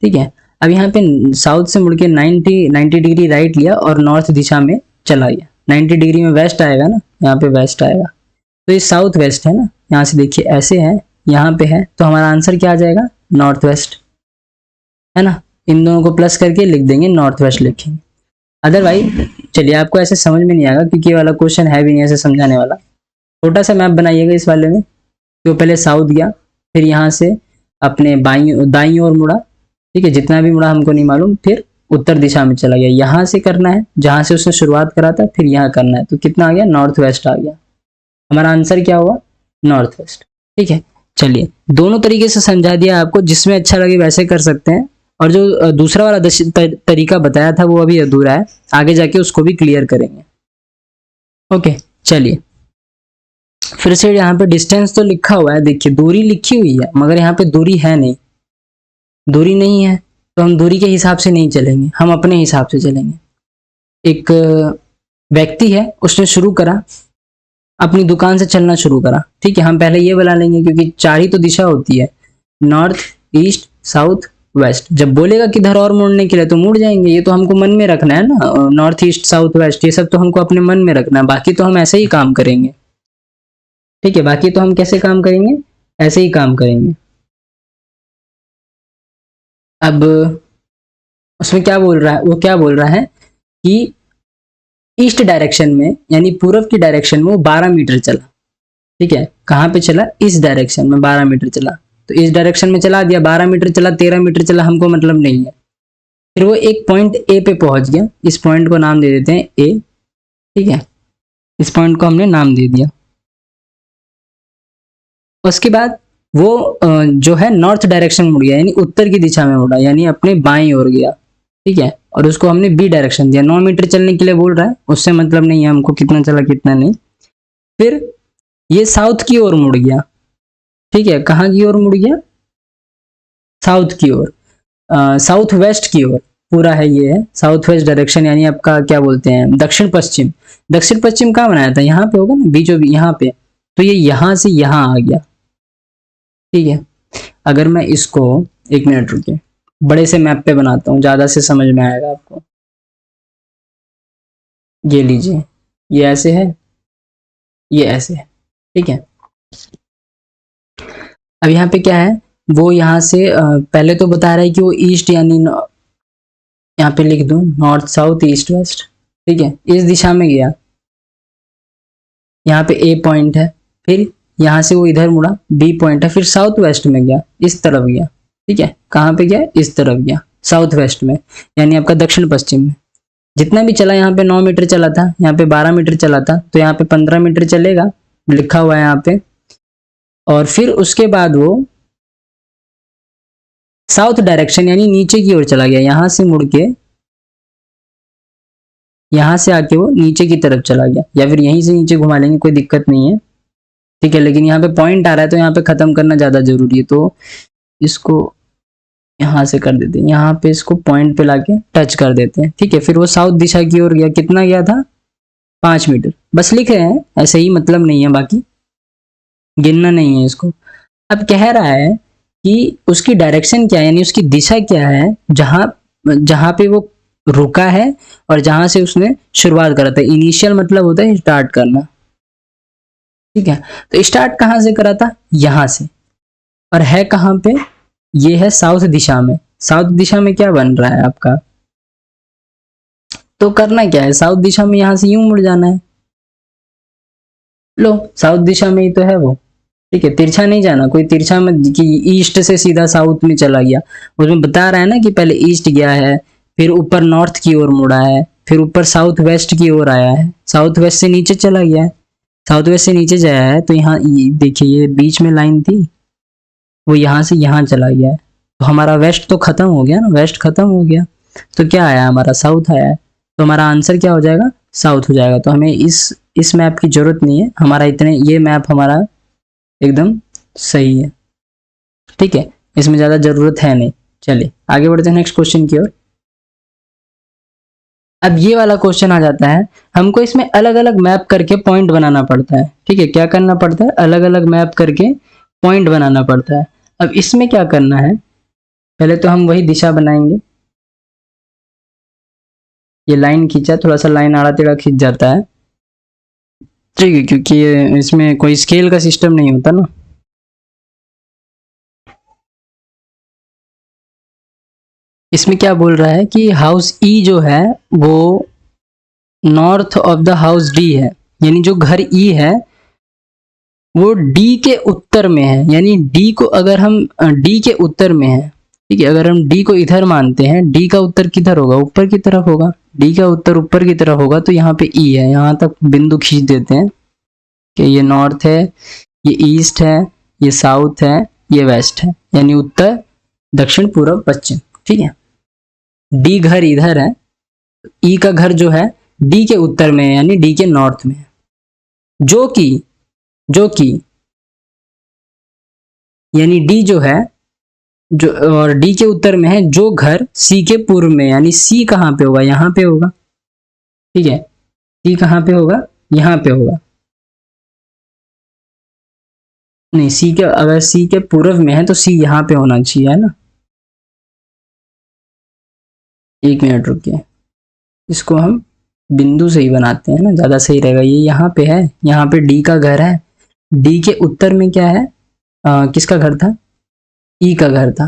ठीक है, अब यहाँ पे साउथ से मुड़ के 90 डिग्री राइट लिया और नॉर्थ दिशा में चला गया। 90 डिग्री में वेस्ट आएगा ना, यहाँ पे वेस्ट आएगा, तो ये साउथ वेस्ट है ना। यहाँ से देखिए ऐसे है, यहाँ पे है, तो हमारा आंसर क्या आ जाएगा, नॉर्थ वेस्ट, है ना। इन दोनों को प्लस करके लिख देंगे, नॉर्थ वेस्ट लिखेंगे। अदरवाइज चलिए, आपको ऐसे समझ में नहीं आएगा क्योंकि ये वाला क्वेश्चन है भी नहीं ऐसे समझाने वाला। छोटा सा मैप बनाइएगा इस वाले में, तो पहले साउथ गया, फिर यहाँ से अपने दाईं ओर मुड़ा। ठीक है, जितना भी मुड़ा हमको नहीं मालूम, फिर उत्तर दिशा में चला गया। यहाँ से करना है जहाँ से उसने शुरुआत करा था, फिर यहाँ करना है, तो कितना आ गया, नॉर्थ वेस्ट आ गया। हमारा आंसर क्या हुआ, नॉर्थ वेस्ट। ठीक है, चलिए दोनों तरीके से समझा दिया आपको, जिसमें अच्छा लगे वैसे कर सकते हैं। और जो दूसरा वाला तरीका बताया था वो अभी अधूरा है, आगे जाके उसको भी क्लियर करेंगे। ओके, चलिए फिर से यहाँ पे डिस्टेंस तो लिखा हुआ है, देखिए दूरी लिखी हुई है, मगर यहाँ पे दूरी है नहीं। दूरी नहीं है तो हम दूरी के हिसाब से नहीं चलेंगे, हम अपने हिसाब से चलेंगे। एक व्यक्ति है, उसने शुरू करा, अपनी दुकान से चलना शुरू करा। ठीक है, हम पहले ये बना लेंगे क्योंकि 4 ही तो दिशा होती है, नॉर्थ ईस्ट साउथ वेस्ट। जब बोलेगा किधर और मुड़ने के लिए तो मुड़ जाएंगे, ये तो हमको मन में रखना है ना, नॉर्थ ईस्ट साउथ वेस्ट ये सब तो हमको अपने मन में रखना है, बाकी तो हम ऐसे ही काम करेंगे। ठीक है, बाकी तो हम कैसे काम करेंगे, ऐसे ही काम करेंगे। अब उसमें क्या बोल रहा है, वो क्या बोल रहा है कि ईस्ट डायरेक्शन में यानी पूर्व की डायरेक्शन में वो 12 मीटर चला। ठीक है, कहाँ पे चला, इस डायरेक्शन में 12 मीटर चला, तो इस डायरेक्शन में चला दिया, 12 मीटर चला, 13 मीटर चला, हमको मतलब नहीं है। फिर वो एक पॉइंट ए पे पहुंच गया, इस पॉइंट को नाम दे देते हैं ए। ठीक है, इस पॉइंट को हमने नाम दे दिया। उसके बाद वो जो है नॉर्थ डायरेक्शन में मुड़ गया, यानी उत्तर की दिशा में मुड़ा, यानी अपने बाएं ओर गया। ठीक है, और उसको हमने बी डायरेक्शन दिया। 9 मीटर चलने के लिए बोल रहा है, उससे मतलब नहीं है हमको कितना चला कितना नहीं। फिर ये साउथ की ओर मुड़ गया। ठीक है, कहाँ की ओर मुड़ गया, साउथ की ओर, साउथ वेस्ट की ओर। पूरा है, ये है साउथ वेस्ट डायरेक्शन, यानी आपका क्या बोलते हैं दक्षिण पश्चिम। दक्षिण पश्चिम कहाँ बनाया था, यहाँ पे होगा ना, बीचों बीच यहाँ पे, तो ये यहाँ से यहाँ आ गया। ठीक है, अगर मैं इसको, एक मिनट रुकिए, बड़े से मैप पे बनाता हूँ, ज्यादा से समझ में आएगा आपको। ये लीजिए, ये ऐसे है, ये ऐसे है, ठीक है। अब यहाँ पे क्या है, वो यहाँ से पहले तो बता रहा है कि वो ईस्ट यानी यहाँ पे लिख दूं नॉर्थ साउथ ईस्ट वेस्ट, ठीक है, इस दिशा में गया, यहाँ पे ए पॉइंट है, फिर यहाँ से वो इधर मुड़ा, बी पॉइंट है, फिर साउथ वेस्ट में गया, इस तरफ गया, ठीक है, कहाँ पे गया, इस तरफ गया, साउथ वेस्ट में, यानी आपका दक्षिण पश्चिम में। जितना भी चला, यहाँ पे 9 मीटर चला था, यहाँ पे 12 मीटर चला था, तो यहाँ पे 15 मीटर चलेगा, लिखा हुआ है यहाँ पे। और फिर उसके बाद वो साउथ डायरेक्शन यानी नीचे की ओर चला गया, यहां से मुड़ के यहां से आके वो नीचे की तरफ चला गया, या फिर यहीं से नीचे घुमा लेंगे, कोई दिक्कत नहीं है, ठीक है। लेकिन यहाँ पे पॉइंट आ रहा है तो यहाँ पे खत्म करना ज्यादा जरूरी है, तो इसको यहां से कर देते हैं, यहाँ पे इसको पॉइंट पे लाके टच कर देते हैं, ठीक है। फिर वो साउथ दिशा की ओर गया, कितना गया था, 5 मीटर, बस लिख रहे हैं ऐसे ही, मतलब नहीं है, बाकी गिनना नहीं है इसको। अब कह रहा है कि उसकी डायरेक्शन क्या है, यानी उसकी दिशा क्या है, जहां जहां पे वो रुका है और जहां से उसने शुरुआत करा था। इनिशियल मतलब होता है स्टार्ट करना, ठीक है। तो स्टार्ट कहां से करा था, यहां से, और है कहां पे, ये है साउथ दिशा में। साउथ दिशा में क्या बन रहा है आपका, तो करना क्या है, साउथ दिशा में यहां से यूं मुड़ जाना है, लो साउथ दिशा में ही तो है वो, ठीक है, तिरछा नहीं जाना, कोई तिरछा मत कि ईस्ट से सीधा साउथ में चला गया। उसमें बता रहा है ना कि पहले ईस्ट गया है, फिर ऊपर नॉर्थ की ओर मुड़ा है, फिर ऊपर साउथ वेस्ट की ओर आया है, साउथ वेस्ट से नीचे चला गया है, साउथ वेस्ट से नीचे जाया है, तो यहाँ देखिए ये बीच में लाइन थी, वो यहाँ से यहाँ चला गया है, तो हमारा वेस्ट तो खत्म हो गया ना, वेस्ट खत्म हो गया, तो क्या आया हमारा, साउथ आया है, तो हमारा आंसर क्या हो जाएगा, साउथ हो जाएगा। तो हमें इस मैप की जरूरत नहीं है, हमारा इतने, ये मैप हमारा एकदम सही है, ठीक है, इसमें ज्यादा जरूरत है नहीं। चलिए आगे बढ़ते हैं नेक्स्ट क्वेश्चन की ओर। अब ये वाला क्वेश्चन आ जाता है, हमको इसमें अलग अलग मैप करके पॉइंट बनाना पड़ता है, ठीक है, क्या करना पड़ता है, अलग अलग मैप करके पॉइंट बनाना पड़ता है। अब इसमें क्या करना है, पहले तो हम वही दिशा बनाएंगे, ये लाइन खींचा, थोड़ा सा लाइन आड़ा टेढ़ा खींच जाता है, ठीक है, क्योंकि इसमें कोई स्केल का सिस्टम नहीं होता ना। इसमें क्या बोल रहा है कि हाउस ई जो है वो north of the house D है, यानी जो घर ई है वो डी के उत्तर में है, यानी डी को अगर हम डी के उत्तर में है, ठीक है, अगर हम डी को इधर मानते हैं, डी का उत्तर किधर होगा, ऊपर की तरफ होगा, डी का उत्तर ऊपर की तरफ होगा, तो यहाँ पे ई है, यहाँ तक बिंदु खींच देते हैं कि ये नॉर्थ है, ये ईस्ट है, ये साउथ है, ये वेस्ट है, यानी उत्तर दक्षिण पूर्व पश्चिम, ठीक है। डी घर इधर है, ई का घर जो है डी के उत्तर में है, यानी डी के नॉर्थ में है, जो कि यानी डी जो है, जो और डी के उत्तर में है, जो घर सी के पूर्व में, यानी सी कहाँ पे होगा, यहाँ पे होगा, ठीक है, सी कहाँ पे होगा, यहाँ पे होगा, नहीं सी के, अगर सी के पूर्व में है तो सी यहाँ पे होना चाहिए, है ना। एक मिनट रुकिए, इसको हम बिंदु से ही बनाते हैं ना, ज्यादा सही रहेगा। ये यहाँ पे है, यहाँ पे डी का घर है, डी के उत्तर में क्या है, किसका घर था, ई का घर था,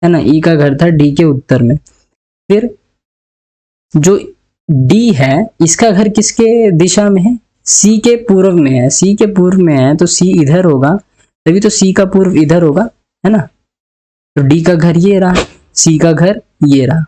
है ना, ई का घर था डी के उत्तर में। फिर जो डी है इसका घर किसके दिशा में है, सी के पूर्व में है, सी के पूर्व में है तो सी इधर होगा, तभी तो सी का पूर्व इधर होगा, है ना। तो डी का घर ये रहा, सी का घर ये रहा।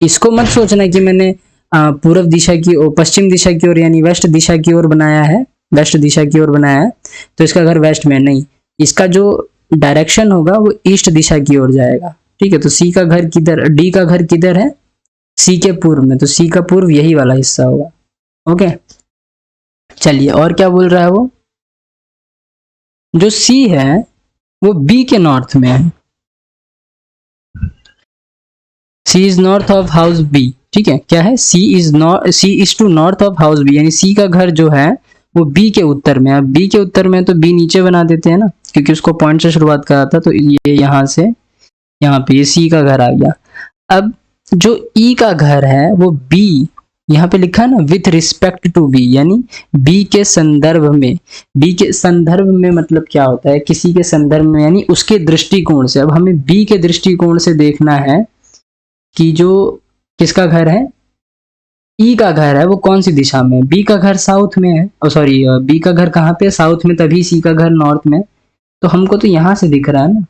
इसको मत सोचना कि मैंने पूर्व दिशा की ओर, पश्चिम दिशा की ओर, यानी वेस्ट दिशा की ओर बनाया है, वेस्ट दिशा की ओर बनाया है तो इसका घर वेस्ट में, नहीं, इसका जो डायरेक्शन होगा वो ईस्ट दिशा की ओर जाएगा, ठीक है। तो सी का घर किधर, डी का घर किधर है, सी के पूर्व में, तो सी का पूर्व यही वाला हिस्सा होगा, ओके। चलिए और क्या बोल रहा है वो, जो सी है वो बी के नॉर्थ में है, C is north of house B, ठीक है, क्या है, C is to north of house B, यानी सी का घर जो है वो बी के उत्तर में। अब बी के उत्तर में तो बी नीचे बना देते हैं ना, क्योंकि उसको पॉइंट से शुरुआत करा था, तो ये यहाँ से यहाँ पे ये सी का घर आ गया। अब जो ई का घर है वो बी, यहाँ पे लिखा है ना विथ रिस्पेक्ट टू बी, यानी बी के संदर्भ में। बी के संदर्भ में मतलब क्या होता है, किसी के संदर्भ में, यानी उसके दृष्टिकोण से। अब हमें बी के दृष्टिकोण से देखना है कि जो किसका घर है, ई का घर है, वो कौन सी दिशा में। बी का घर साउथ में है, सॉरी बी का घर कहाँ पे, साउथ में, तभी सी का घर नॉर्थ में। तो हमको तो यहाँ से दिख रहा है ना,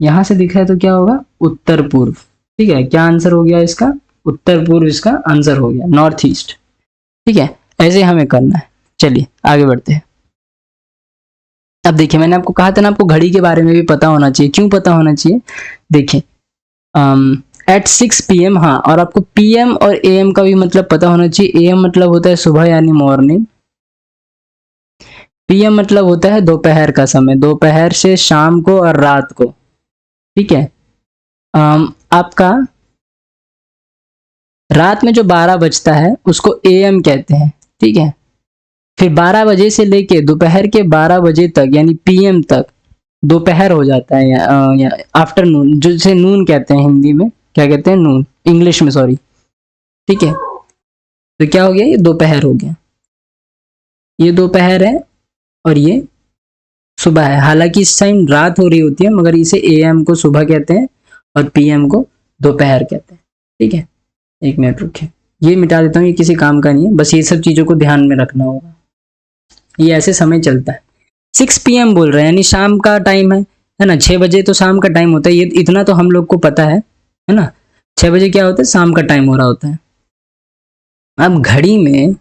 यहाँ से दिख रहा है, तो क्या होगा, उत्तर पूर्व। ठीक है, क्या आंसर हो गया इसका, उत्तर पूर्व इसका आंसर हो गया, नॉर्थ ईस्ट। ठीक है, ऐसे हमें करना है। चलिए आगे बढ़ते हैं। अब देखिए, मैंने आपको कहा था ना, आपको घड़ी के बारे में भी पता होना चाहिए। क्यों पता होना चाहिए, देखिए एट 6 PM, हाँ, और आपको PM और AM का भी मतलब पता होना चाहिए। AM मतलब होता है सुबह यानी मॉर्निंग, PM मतलब होता है दोपहर का समय, दोपहर से शाम को और रात को। ठीक है, आपका रात में जो 12 बजता है उसको AM कहते हैं। ठीक है, फिर 12 बजे से लेके दोपहर के 12 बजे तक यानी PM तक दोपहर हो जाता है, या आफ्टरनून, जिसे नून कहते हैं हिंदी में, क्या कहते हैं, नून, इंग्लिश में, सॉरी। ठीक है, तो क्या हो गया, ये दोपहर हो गया, ये दोपहर है और ये सुबह है। हालांकि इस टाइम रात हो रही होती है, मगर इसे AM को सुबह कहते हैं और PM को दोपहर कहते हैं। ठीक है, एक मिनट रुकिए, ये मिटा देता हूँ, ये किसी काम का नहीं है, बस ये सब चीजों को ध्यान में रखना होगा, ये ऐसे समय चलता है। 6 PM बोल रहे हैं, यानी शाम का टाइम है ना, 6 बजे तो शाम का टाइम होता है, ये इतना तो हम लोग को पता है ना, 6 बजे क्या होता है, शाम का टाइम हो रहा होता है। अब घड़ी में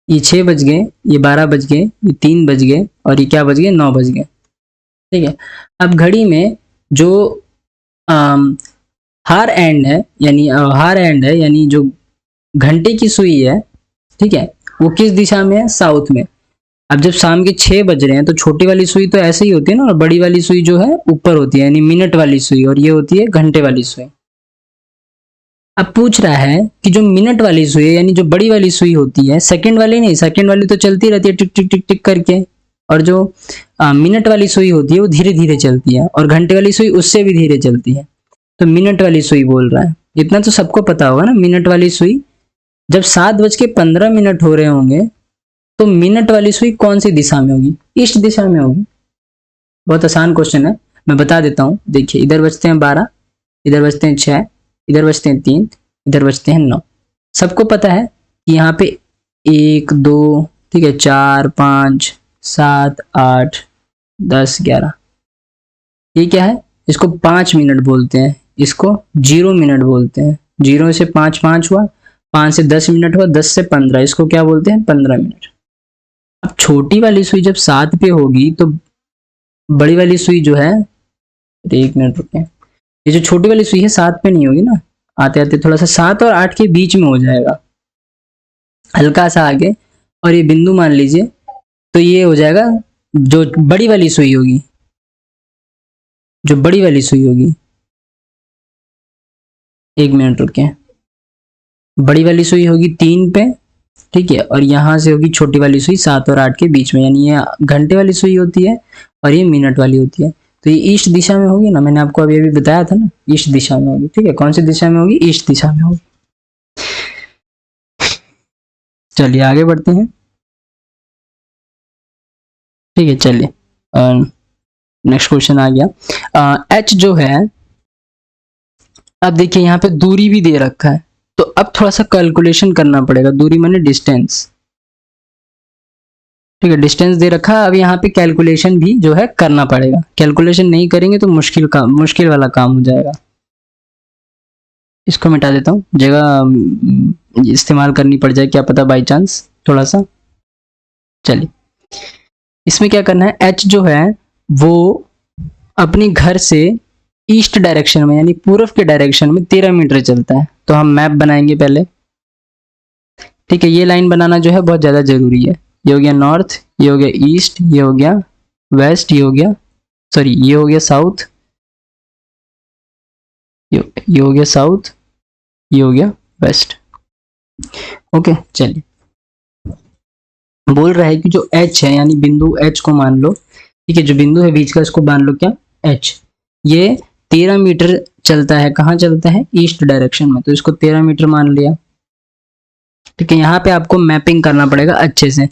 ये 6 बज गए, ये 12 बज गए, ये 3 बज गए, और ये क्या बज गए, 9 बज गए। ठीक है, अब घड़ी में जो हार एंड है, यानी जो घंटे की सुई है, ठीक है, वो किस दिशा में है, साउथ में। अब जब शाम के 6 बज रहे हैं तो छोटी वाली सुई तो ऐसे ही होती है ना, और बड़ी वाली सुई जो है ऊपर होती है, यानी मिनट वाली सुई, और ये होती है घंटे वाली सुई। अब पूछ रहा है कि जो मिनट वाली सुई है, यानी जो बड़ी वाली सुई होती है, सेकंड वाली नहीं, सेकंड वाली तो चलती रहती है टिक टिक टिक टिक करके, और जो मिनट वाली सुई होती है वो धीरे धीरे चलती है, और घंटे वाली सुई उससे भी धीरे चलती है। तो मिनट वाली सुई बोल रहा है, इतना तो सबको पता होगा ना। मिनट वाली सुई जब 7:15 हो रहे होंगे तो मिनट वाली सुई कौन सी दिशा में होगी, ईस्ट दिशा में होगी। बहुत आसान क्वेश्चन है, मैं बता देता हूँ। देखिए, इधर बजते हैं 12, इधर बजते हैं 6, इधर बजते हैं 3, इधर बजते हैं 9। सबको पता है कि यहाँ पे 1 2, ठीक है, 4 5 7 8 10 11, ये क्या है, इसको 5 मिनट बोलते हैं, इसको 0 मिनट बोलते हैं। 0 से 5 5 हुआ, 5 से 10 मिनट हुआ, 10 से 15, इसको क्या बोलते हैं, 15 मिनट। अब छोटी वाली सुई जब 7 पे होगी तो बड़ी वाली सुई जो है, 1 मिनट रुके, ये जो छोटी वाली सुई है 7 पे नहीं होगी ना, आते आते थोड़ा सा 7 और 8 के बीच में हो जाएगा, हल्का सा आगे, और ये बिंदु मान लीजिए, तो ये हो जाएगा जो बड़ी वाली सुई होगी, जो बड़ी वाली सुई होगी। 1 मिनट रुके, बड़ी वाली सुई होगी 3 पे, ठीक है, और यहाँ से होगी छोटी वाली सुई 7 और 8 के बीच में, यानी ये घंटे वाली सुई होती है और ये मिनट वाली होती है। तो ये ईस्ट दिशा में होगी ना, मैंने आपको अभी बताया था ना, ईस्ट दिशा में होगी। ठीक है, कौन सी दिशा में होगी, ईस्ट दिशा में होगी। चलिए आगे बढ़ते हैं। ठीक है, चलिए नेक्स्ट क्वेश्चन आ गया। एच जो है, अब देखिए यहाँ पे दूरी भी दे रखा है, तो अब थोड़ा सा कैलकुलेशन करना पड़ेगा। दूरी माने डिस्टेंस, ठीक है, डिस्टेंस दे रखा है। अब यहाँ पे कैलकुलेशन भी जो है करना पड़ेगा, कैलकुलेशन नहीं करेंगे तो मुश्किल वाला काम हो जाएगा। इसको मिटा देता हूँ, जगह इस्तेमाल करनी पड़ जाए, क्या पता बाई चांस थोड़ा सा। चलिए, इसमें क्या करना है, एच जो है वो अपने घर से ईस्ट डायरेक्शन में, यानी पूर्व के डायरेक्शन में 13 मीटर चलता है। तो हम मैप बनाएंगे पहले। ठीक है, ये लाइन बनाना जो है बहुत ज़्यादा जरूरी है। ये हो गया नॉर्थ, ये हो गया ईस्ट, ये हो गया वेस्ट, ये हो गया, सॉरी, ये हो गया साउथ, ये हो गया साउथ, ये हो गया वेस्ट। ओके चलिए, बोल रहा है कि जो एच है यानी बिंदु एच को मान लो, ठीक है, जो बिंदु है बीच का इसको मान लो क्या, एच, ये 13 मीटर चलता है, कहाँ चलता है, ईस्ट डायरेक्शन में, तो इसको 13 मीटर मान लिया। ठीक है, यहाँ पे आपको मैपिंग करना पड़ेगा अच्छे से,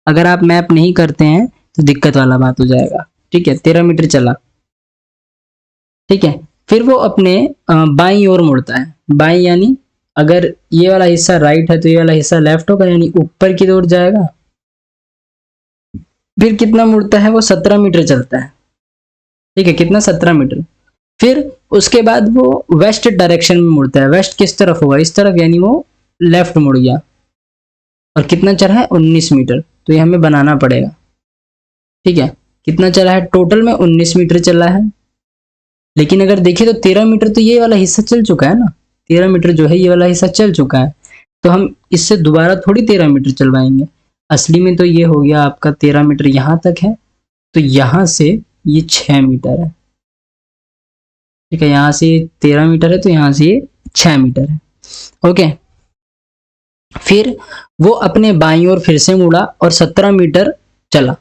अगर आप मैप नहीं करते हैं तो दिक्कत वाला बात हो जाएगा। ठीक है, 13 मीटर चला, ठीक है, फिर वो अपने बाईं ओर मुड़ता है, बाईं यानी अगर ये वाला हिस्सा राइट है तो ये वाला हिस्सा लेफ्ट होगा, यानी ऊपर की ओर जाएगा। फिर कितना मुड़ता है वो, 17 मीटर चलता है। ठीक है, कितना, 17 मीटर। फिर उसके बाद वो वेस्ट डायरेक्शन में मुड़ता है, वेस्ट किस तरफ होगा, इस तरफ, यानी वो लेफ्ट मुड़ गया। और कितना चला है, 19 मीटर, तो ये हमें बनाना पड़ेगा। ठीक है, कितना चला है, टोटल में 19 मीटर चला है। लेकिन अगर देखें तो 13 मीटर तो ये वाला हिस्सा चल चुका है ना, 13 मीटर जो है ये वाला हिस्सा चल चुका है, तो हम इससे दोबारा थोड़ी 13 मीटर चलवाएंगे। असली में तो ये हो गया आपका 13 मीटर यहाँ तक है, तो यहाँ से ये 6 मीटर है। ठीक है, यहाँ से 13 मीटर है तो यहाँ से ये 6 मीटर है। ओके, फिर वो अपने बाईं ओर फिर से मुड़ा और 17 मीटर चला।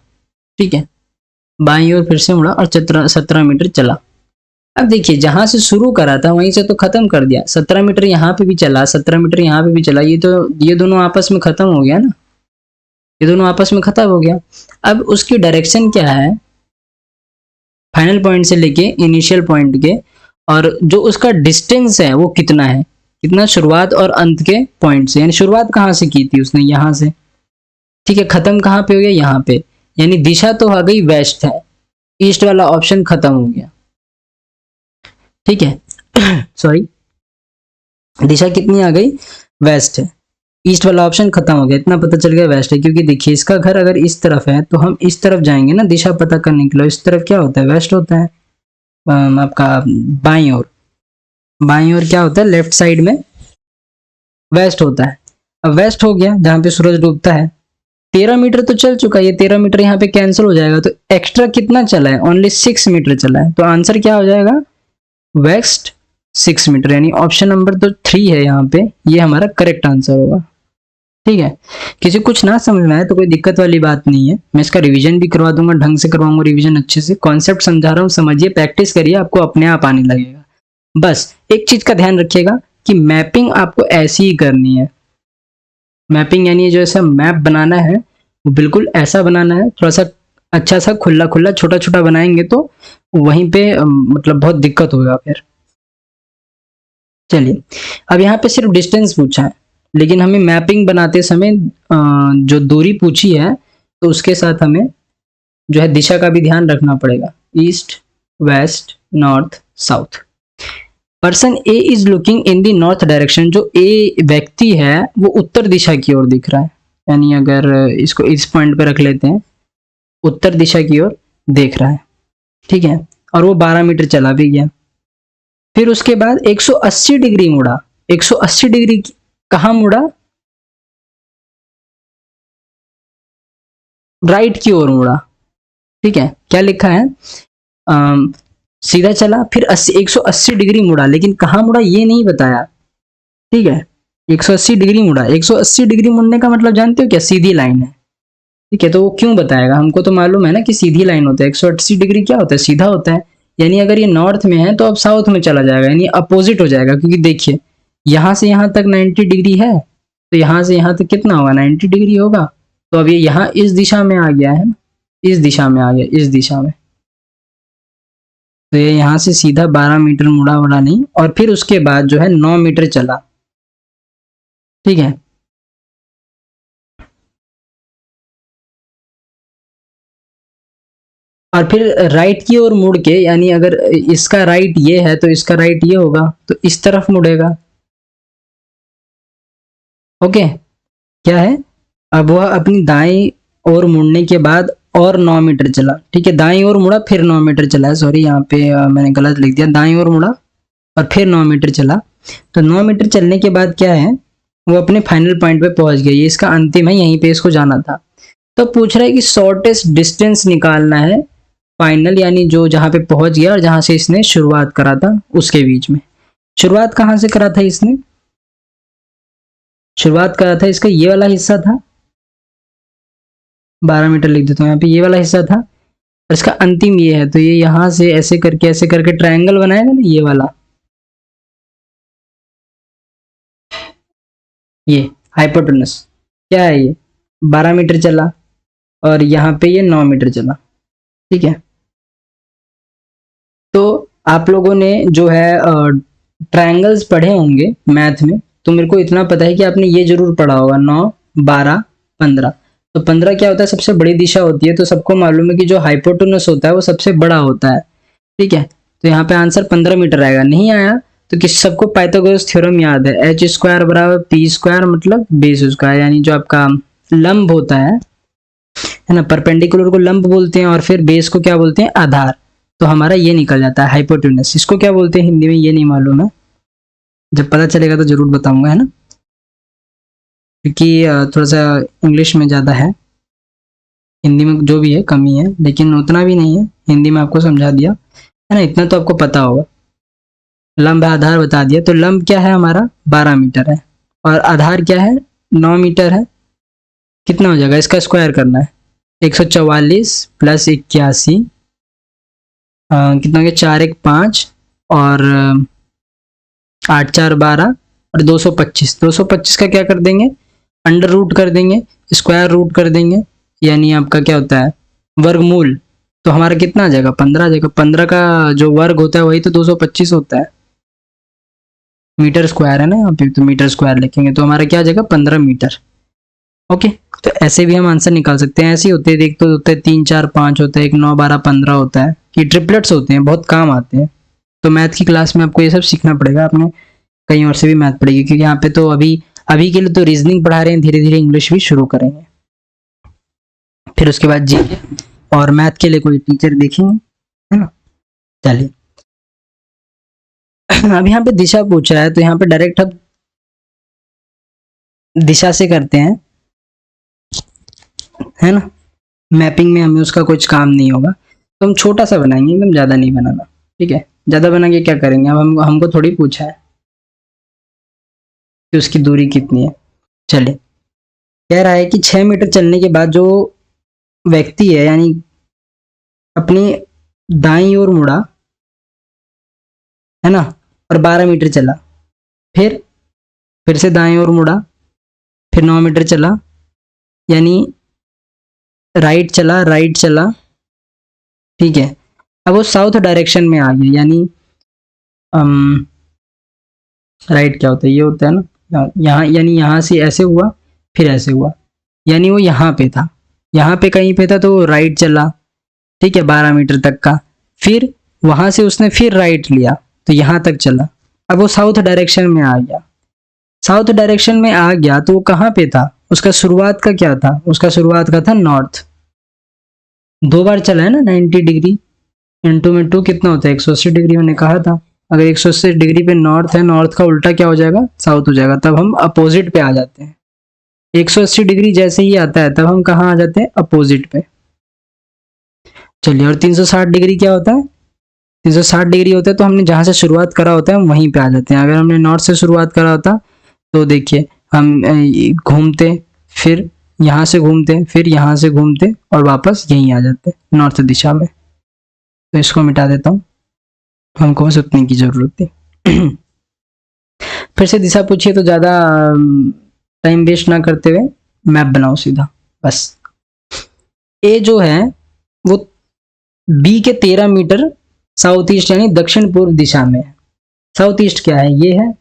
ठीक है, बाईं ओर फिर से मुड़ा और 17 मीटर चला। अब देखिए, जहां से शुरू करा था वहीं से तो खत्म कर दिया, 17 मीटर यहाँ पे भी चला, 17 मीटर यहाँ पे भी चला, ये दोनों आपस में खत्म हो गया ना, ये दोनों आपस में खत्म हो गया। अब उसकी डायरेक्शन क्या है, फाइनल पॉइंट से लेके इनिशियल पॉइंट के, और जो उसका डिस्टेंस है वो कितना है, कितना शुरुआत और अंत के पॉइंट से, यानी शुरुआत कहाँ से की थी उसने, यहाँ से। ठीक है, खत्म कहाँ पे हो गया, यहाँ पे, यानी दिशा तो आ गई वेस्ट है, ईस्ट वाला ऑप्शन खत्म हो गया। ठीक है सॉरी, दिशा कितनी आ गई, वेस्ट है, ईस्ट वाला ऑप्शन खत्म हो गया, इतना पता चल गया वेस्ट है। क्योंकि देखिए, इसका घर अगर इस तरफ है तो हम इस तरफ जाएंगे ना दिशा पता करने के लिए, इस तरफ क्या होता है, वेस्ट होता है, आपका बाईं ओर, बाईं ओर क्या होता है, लेफ्ट साइड में वेस्ट होता है। अब वेस्ट हो गया जहां पे सूरज डूबता है, 13 मीटर तो चल चुका है, ये 13 मीटर यहाँ पे कैंसिल हो जाएगा, तो एक्स्ट्रा कितना चला है, ओनली 6 मीटर चला है, तो आंसर क्या हो जाएगा, वेस्ट 6 मीटर, यानी ऑप्शन नंबर तो 3 है यहाँ पे, ये हमारा करेक्ट आंसर होगा। ठीक है, किसी कुछ ना समझ में आए तो कोई दिक्कत वाली बात नहीं है, मैं इसका रिवीजन भी करवा दूंगा, ढंग से करवाऊंगा रिवीजन अच्छे से, कॉन्सेप्ट समझा रहा हूँ, समझिए, प्रैक्टिस करिए, आपको अपने आप आने लगेगा। बस एक चीज का ध्यान रखिएगा कि मैपिंग आपको ऐसी ही करनी है, मैपिंग यानी जो ऐसा मैप बनाना है वो बिल्कुल ऐसा बनाना है, थोड़ा सा अच्छा सा खुला खुला छोटा छोटा बनाएंगे तो वहीं पे मतलब बहुत दिक्कत होगा फिर। चलिए, अब यहाँ पे सिर्फ डिस्टेंस पूछा है, लेकिन हमें मैपिंग बनाते समय जो दूरी पूछी है तो उसके साथ हमें जो है दिशा का भी ध्यान रखना पड़ेगा, east, west, north, south. Person A is looking in the north direction, जो ए व्यक्ति है वो उत्तर दिशा की ओर दिख रहा है, यानी अगर इसको इस पॉइंट पे रख लेते हैं, उत्तर दिशा की ओर देख रहा है। ठीक है, और वो 12 मीटर चला भी गया। फिर उसके बाद 180 डिग्री मुड़ा, 180 डिग्री कहाँ मुड़ा, राइट की ओर मुड़ा। ठीक है, क्या लिखा है, सीधा चला, फिर 180 डिग्री मुड़ा, लेकिन कहाँ मुड़ा ये नहीं बताया। ठीक है, 180 डिग्री मुड़ा, 180 डिग्री मुड़ने का मतलब जानते हो क्या, सीधी लाइन है। ठीक है, तो वो क्यों बताएगा, हमको तो मालूम है ना कि सीधी लाइन होता है, 180 डिग्री क्या होता है, सीधा होता है, यानी अगर ये नॉर्थ में है तो अब साउथ में चला जाएगा, यानी अपोजिट हो जाएगा। क्योंकि देखिए, यहाँ से यहाँ तक 90 डिग्री है, तो यहाँ से यहाँ तक कितना होगा, 90 डिग्री होगा, तो अब ये यहाँ इस दिशा में आ गया है ना, इस दिशा में आ गया, इस दिशा में, तो ये यहाँ से सीधा 12 मीटर मुड़ा उड़ा नहीं, और फिर उसके बाद जो है 9 मीटर चला। ठीक है, और फिर राइट की ओर मुड़ के, यानी अगर इसका राइट ये है तो इसका राइट ये होगा, तो इस तरफ मुड़ेगा। ओके, क्या है, अब वह अपनी दाएं ओर मुड़ने के बाद और 9 मीटर चला। ठीक है, दाएं ओर मुड़ा फिर 9 मीटर चला है, सॉरी यहाँ पे मैंने गलत लिख दिया, दाएं ओर मुड़ा और फिर 9 मीटर चला। तो 9 मीटर चलने के बाद क्या है, वो अपने फाइनल पॉइंट पे पहुंच गया, ये इसका अंतिम है, यहीं पे इसको जाना था। तो पूछ रहा है कि शॉर्टेस्ट डिस्टेंस निकालना है फाइनल, यानी जो जहाँ पे पहुंच गया और जहाँ से इसने शुरुआत करा था उसके बीच में। शुरुआत कहाँ से करा था इसने? शुरुआत करा था इसका ये वाला हिस्सा था, 12 मीटर लिख देता हूँ यहाँ पे, ये वाला हिस्सा था, और इसका अंतिम ये है, तो ये यहाँ से ऐसे करके ट्रायंगल बनाएगा ना ये वाला, ये हाइपोटेनस क्या है, ये 12 मीटर चला और यहाँ पे ये 9 मीटर चला। ठीक है, तो आप लोगों ने जो है ट्रायंगल्स पढ़े होंगे मैथ में, तो मेरे को इतना पता है कि आपने ये जरूर पढ़ा होगा 9, 12, 15। तो 15 क्या होता है? सबसे बड़ी दिशा होती है, तो सबको मालूम है कि जो हाइपोटेनस होता है वो सबसे बड़ा होता है। ठीक है, तो यहाँ पे आंसर 15 मीटर आएगा। नहीं आया तो किस सबको पाइथागोरस थ्योरम याद है, एच स्क्वायर बराबर पी स्क्वायर मतलब बेस स्क्वायर, यानी जो आपका लंब होता है ना, परपेंडिकुलर को लंब बोलते हैं और फिर बेस को क्या बोलते हैं? आधार। तो हमारा ये निकल जाता है हाइपोटेनस। इसको क्या बोलते हैं हिंदी में ये नहीं मालूम है, जब पता चलेगा तो जरूर बताऊंगा, है ना, क्योंकि थोड़ा सा इंग्लिश में ज़्यादा है, हिंदी में जो भी है कमी है, लेकिन उतना भी नहीं है, हिंदी में आपको समझा दिया है ना, इतना तो आपको पता होगा। लंब आधार बता दिया, तो लंब क्या है हमारा? 12 मीटर है, और आधार क्या है? 9 मीटर है। कितना हो जाएगा? इसका स्क्वायर करना है, 144 प्लस 81, कितना हो गया? 4 1 5 और 8 4 12 और 225। 225 का क्या कर देंगे? अंडर रूट कर देंगे, स्क्वायर रूट कर देंगे, यानी आपका क्या होता है? वर्गमूल। तो हमारा कितना आ जाएगा? 15 आ जाएगा। 15 का जो वर्ग होता है वही तो 225 होता है, मीटर स्क्वायर है ना यहाँ पे, तो मीटर स्क्वायर लिखेंगे तो हमारा क्या आ जाएगा? 15 मीटर। ओके, तो ऐसे भी हम आंसर निकाल सकते हैं। ऐसे ही होते हैं, एक तो होते हैं 3 4 5 होता है, एक 9 12 15 होता है, ये ट्रिपलेट्स होते हैं, बहुत काम आते हैं। तो मैथ की क्लास में आपको ये सब सीखना पड़ेगा, आपने कहीं और से भी मैथ पढ़ेगी, क्योंकि यहाँ पे तो अभी के लिए तो रीजनिंग पढ़ा रहे हैं, धीरे धीरे इंग्लिश भी शुरू करेंगे, फिर उसके बाद जीके और मैथ के लिए कोई टीचर देखेंगे, है ना। चलिए, अब यहाँ पे दिशा पूछ रहा है, तो यहाँ पे डायरेक्ट हम दिशा से करते हैं, है ना। मैपिंग में हमें उसका कुछ काम नहीं होगा, तो हम छोटा सा बनाएंगे, एकदम ज़्यादा नहीं बनाना। ठीक है, ज़्यादा बना के क्या करेंगे? अब हमको थोड़ी पूछा है कि उसकी दूरी कितनी है। चलिए, कह रहा है कि 6 मीटर चलने के बाद जो व्यक्ति है, यानी अपनी दाईं ओर मुड़ा, है ना, और 12 मीटर चला, फिर से दाईं ओर मुड़ा, फिर 9 मीटर चला, यानी राइट चला। ठीक है, अब वो साउथ डायरेक्शन में आ गया, यानी राइट क्या होता है? ये होता है ना यहाँ, यानी यहाँ से ऐसे हुआ, फिर ऐसे हुआ, यानी वो यहाँ पे था, यहाँ पे कहीं पे था, तो वो राइट चला। ठीक है, 12 मीटर तक का, फिर वहां से उसने फिर राइट लिया, तो यहाँ तक चला। अब वो साउथ डायरेक्शन में आ गया, साउथ डायरेक्शन में आ गया, तो वो कहाँ पे था? उसका शुरुआत का क्या था? उसका शुरुआत का था नॉर्थ। 2 बार चला है ना, 90 डिग्री इंटू में 2 कितना होता है? 180 डिग्री मैंने कहा था। अगर 180 डिग्री पे नॉर्थ है, नॉर्थ का उल्टा क्या हो जाएगा? साउथ हो जाएगा, तब हम अपोजिट पे आ जाते हैं। 180 डिग्री जैसे ही आता है, तब हम कहाँ आ जाते हैं? अपोजिट पे। चलिए, और 360 डिग्री क्या होता है? 360 डिग्री होता है तो हमने जहाँ से शुरुआत करा होता है हम वहीं पे आ जाते हैं। अगर हमने नॉर्थ से शुरुआत करा होता तो देखिए, हम घूमते, फिर यहाँ से घूमते, फिर यहाँ से घूमते, और वापस यहीं आ जाते नॉर्थ दिशा में। तो इसको मिटा देता हूँ, हमको बस उतने की जरूरत थी। फिर से दिशा पूछिए, तो ज़्यादा टाइम वेस्ट ना करते हुए मैप बनाओ सीधा बस। ए जो है वो बी के 13 मीटर साउथ ईस्ट यानी दक्षिण पूर्व दिशा में है। साउथ ईस्ट क्या है? ये है।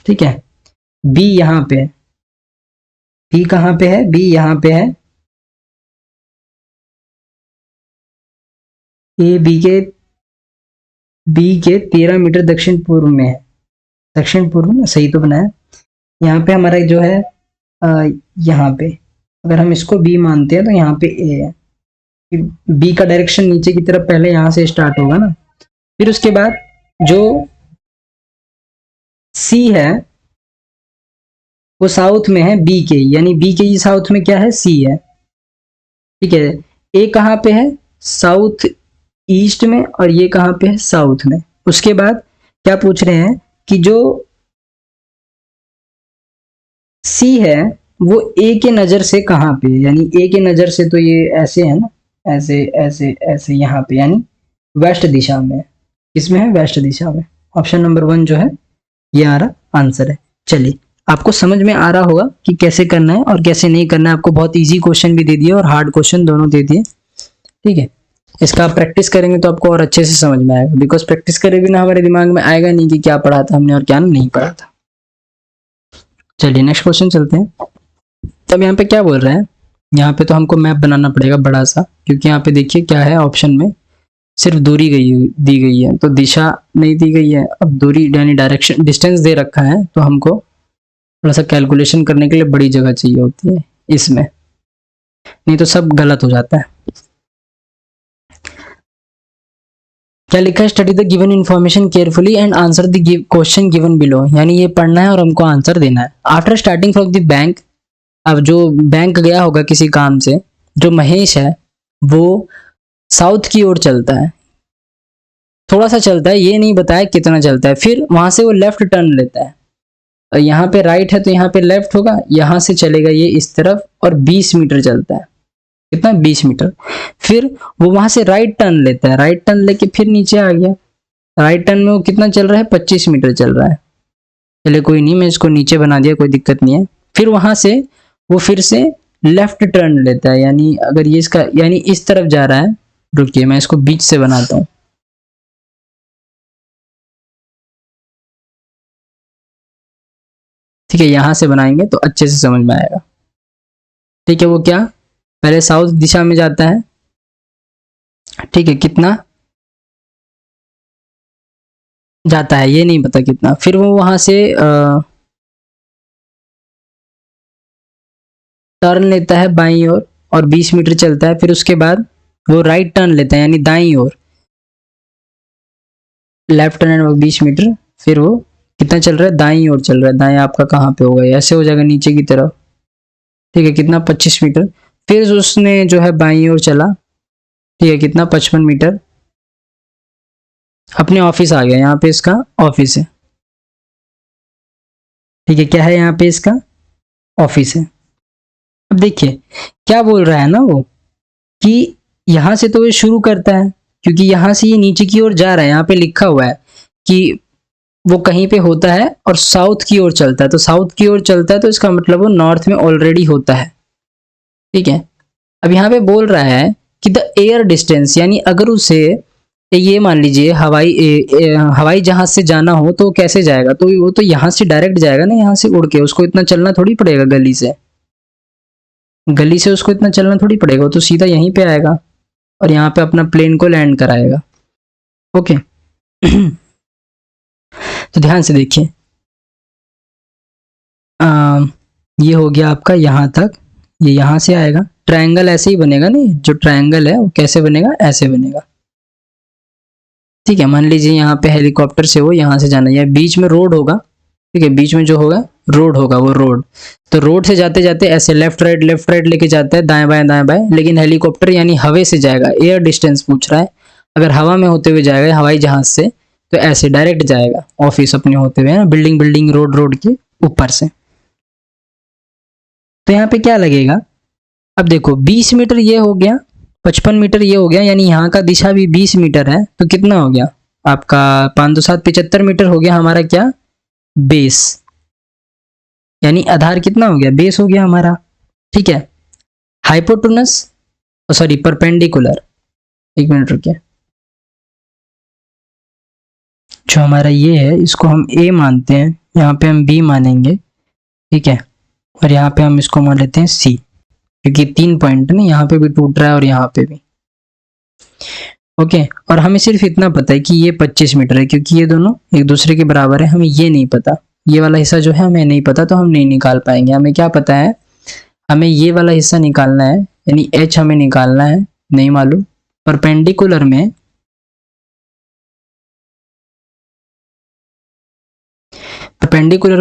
ठीक है, बी यहाँ पे है, बी कहाँ पे है? बी यहाँ पे है। ए बी के 13 मीटर दक्षिण पूर्व में है। दक्षिण पूर्व ना, सही तो बनाया। यहाँ पे हमारा जो है यहाँ पे, अगर हम इसको बी मानते हैं तो यहाँ पे ए है। बी का डायरेक्शन नीचे की तरफ पहले यहाँ से स्टार्ट होगा ना, फिर उसके बाद जो सी है वो साउथ में है बी के, यानी बी के ही साउथ में क्या है? सी है। ठीक है, ए कहाँ पे है? साउथ ईस्ट में, और ये कहाँ पे है? साउथ में। उसके बाद क्या पूछ रहे हैं कि जो सी है वो ए के नजर से कहाँ पे, यानी ए के नजर से तो ये ऐसे है ना, ऐसे ऐसे ऐसे यहाँ पे, यानी वेस्ट दिशा में। किसमें है? वेस्ट दिशा में। ऑप्शन नंबर 1 जो है ये हमारा आंसर है। चलिए, आपको समझ में आ रहा होगा कि कैसे करना है और कैसे नहीं करना है। आपको बहुत इजी क्वेश्चन भी दे दिए और हार्ड क्वेश्चन दोनों दे दिए, ठीक है। इसका आप प्रैक्टिस करेंगे तो आपको और अच्छे से समझ में आएगा, बिकॉज प्रैक्टिस करे बिना हमारे दिमाग में आएगा नहीं कि क्या पढ़ा था हमने और क्या नहीं पढ़ा था। चलिए नेक्स्ट क्वेश्चन चलते हैं। तब यहाँ पे क्या बोल रहा है, यहाँ पे तो हमको मैप बनाना पड़ेगा बड़ा सा, क्योंकि यहाँ पे देखिए क्या है, ऑप्शन में सिर्फ दूरी दी गई है, तो दिशा नहीं दी गई है। अब दूरी यानी डायरेक्शन, डिस्टेंस दे रखा है, तो हमको थोड़ा सा कैलकुलेशन करने के लिए बड़ी जगह चाहिए होती है इसमें, नहीं तो सब गलत हो जाता है। क्या लिखा है? Study the given information carefully and answer the question given below, यानी ये पढ़ना है और हमको आंसर देना है। After starting from the bank, अब जो बैंक गया होगा किसी काम से, जो महेश है वो साउथ की ओर चलता है, थोड़ा सा चलता है, ये नहीं बताया कितना चलता है। फिर वहां से वो लेफ्ट टर्न लेता है, यहाँ पे राइट है तो यहाँ पे लेफ्ट होगा, यहाँ से चलेगा ये इस तरफ और 20 मीटर चलता है। कितना? 20 मीटर। फिर वो वहां से राइट टर्न लेता है, राइट टर्न लेके फिर नीचे आ गया, राइट टर्न में वो कितना चल रहा है? 25 मीटर चल रहा है। चलिए कोई नहीं, मैं इसको नीचे बना दिया, कोई दिक्कत नहीं है। फिर वहां से वो फिर से लेफ्ट टर्न लेता है, यानी अगर ये इसका यानी इस तरफ जा रहा है, रुकिए मैं इसको बीच से बनाता हूँ। ठीक है, यहां से बनाएंगे तो अच्छे से समझ में आएगा। ठीक है, वो क्या, पहले साउथ दिशा में जाता है, ठीक है, कितना जाता है ये नहीं पता कितना। फिर वो वहां से टर्न लेता है बाईं ओर और 20 मीटर चलता है। फिर उसके बाद वो राइट टर्न लेता है, यानी दाईं ओर, लेफ्ट टर्न 20 मीटर। फिर वो कितना चल रहा है? दाईं ओर चल रहा है। दाएं आपका कहाँ पे होगा? ऐसे हो जाएगा नीचे की तरफ, ठीक है, कितना? 25 मीटर। फिर उसने जो है बाईं ओर चला, ठीक है, कितना? 55 मीटर। अपने ऑफिस आ गया, यहाँ पे इसका ऑफिस है, ठीक है, क्या है यहाँ पे इसका? ऑफिस है। अब देखिए क्या बोल रहा है ना वो, कि यहां से तो ये शुरू करता है, क्योंकि यहां से ये नीचे की ओर जा रहा है, यहाँ पे लिखा हुआ है कि वो कहीं पे होता है और साउथ की ओर चलता है, तो साउथ की ओर चलता है तो इसका मतलब वो नॉर्थ में ऑलरेडी होता है, ठीक है। अब यहाँ पे बोल रहा है कि द एयर डिस्टेंस, यानी अगर उसे ये मान लीजिए हवाई जहाज से जाना हो तो कैसे जाएगा? तो वो तो यहाँ से डायरेक्ट जाएगा ना, यहाँ से उड़ के, उसको इतना चलना थोड़ी पड़ेगा गली से, गली से उसको इतना चलना थोड़ी पड़ेगा, वो तो सीधा यहीं पे आएगा और यहाँ पे अपना प्लेन को लैंड कराएगा। ओके तो ध्यान से देखिए, ये हो गया आपका यहाँ तक, ये यहाँ से आएगा, ट्रायंगल ऐसे ही बनेगा, नहीं जो ट्रायंगल है वो कैसे बनेगा? ऐसे बनेगा, ठीक है। मान लीजिए यहाँ पे हेलीकॉप्टर से वो यहाँ से जाना है, बीच में रोड होगा, ठीक है, बीच में जो होगा रोड होगा, वो रोड, तो रोड से जाते जाते ऐसे लेफ्ट राइट लेके जाता है, दाएं बाएं, लेकिन हेलीकॉप्टर यानी हवा से जाएगा, एयर डिस्टेंस पूछ रहा है। अगर हवा में होते हुए जाएगा हवाई जहाज से तो ऐसे डायरेक्ट जाएगा ऑफिस अपने होते हुए, बिल्डिंग रोड के ऊपर से। तो यहाँ पे क्या लगेगा? अब देखो 20 मीटर ये हो गया, 55 मीटर ये हो गया, यानी यहाँ का दिशा भी 20 मीटर है, तो कितना हो गया आपका? 5 2 7 75 मीटर हो गया हमारा क्या? बेस, यानी आधार कितना हो गया? बेस हो गया हमारा, ठीक है। हाइपोटेनस, सॉरी परपेंडिकुलर, एक मिनट रुकिए, जो हमारा ये है इसको हम ए मानते हैं, यहाँ पे हम बी मानेंगे, ठीक है, और यहाँ पे हम इसको मान लेते हैं सी, क्योंकि 3 पॉइंट ना, यहाँ पे भी टूट रहा है और यहाँ पे भी, ओके। और हमें सिर्फ इतना पता है कि ये 25 मीटर है, क्योंकि ये दोनों एक दूसरे के बराबर है, हमें ये नहीं पता, ये वाला हिस्सा जो है हमें नहीं पता, तो हम नहीं निकाल पाएंगे। हमें क्या पता है? हमें ये वाला हिस्सा निकालना है, यानी एच हमें निकालना है, नहीं मालूम। परपेंडिकुलर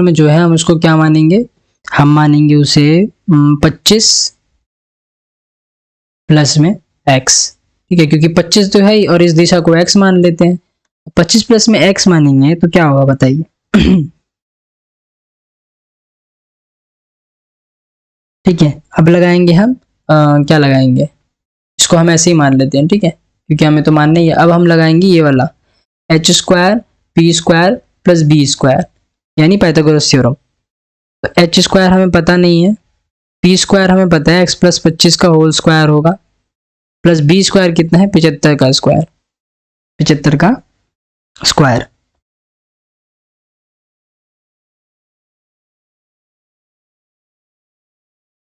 में जो है हम उसको क्या मानेंगे? हम मानेंगे उसे 25 प्लस में x, ठीक है, क्योंकि 25 तो है ही और इस दिशा को x मान लेते हैं, 25 प्लस में x मानेंगे तो क्या होगा बताइए। ठीक है, अब लगाएंगे हम क्या लगाएंगे, इसको हम ऐसे ही मान लेते हैं, ठीक है, क्योंकि हमें तो मानना ही है। अब हम लगाएंगे ये वाला H square P square plus B square, यानी पाइथागोरस थ्योरम। तो एच स्क्वायर हमें पता नहीं है, पी स्क्वायर हमें पता है x प्लस 25 का होल स्क्वायर होगा, प्लस बी स्क्वायर कितना है 75 का स्क्वायर, 75 का स्क्वायर।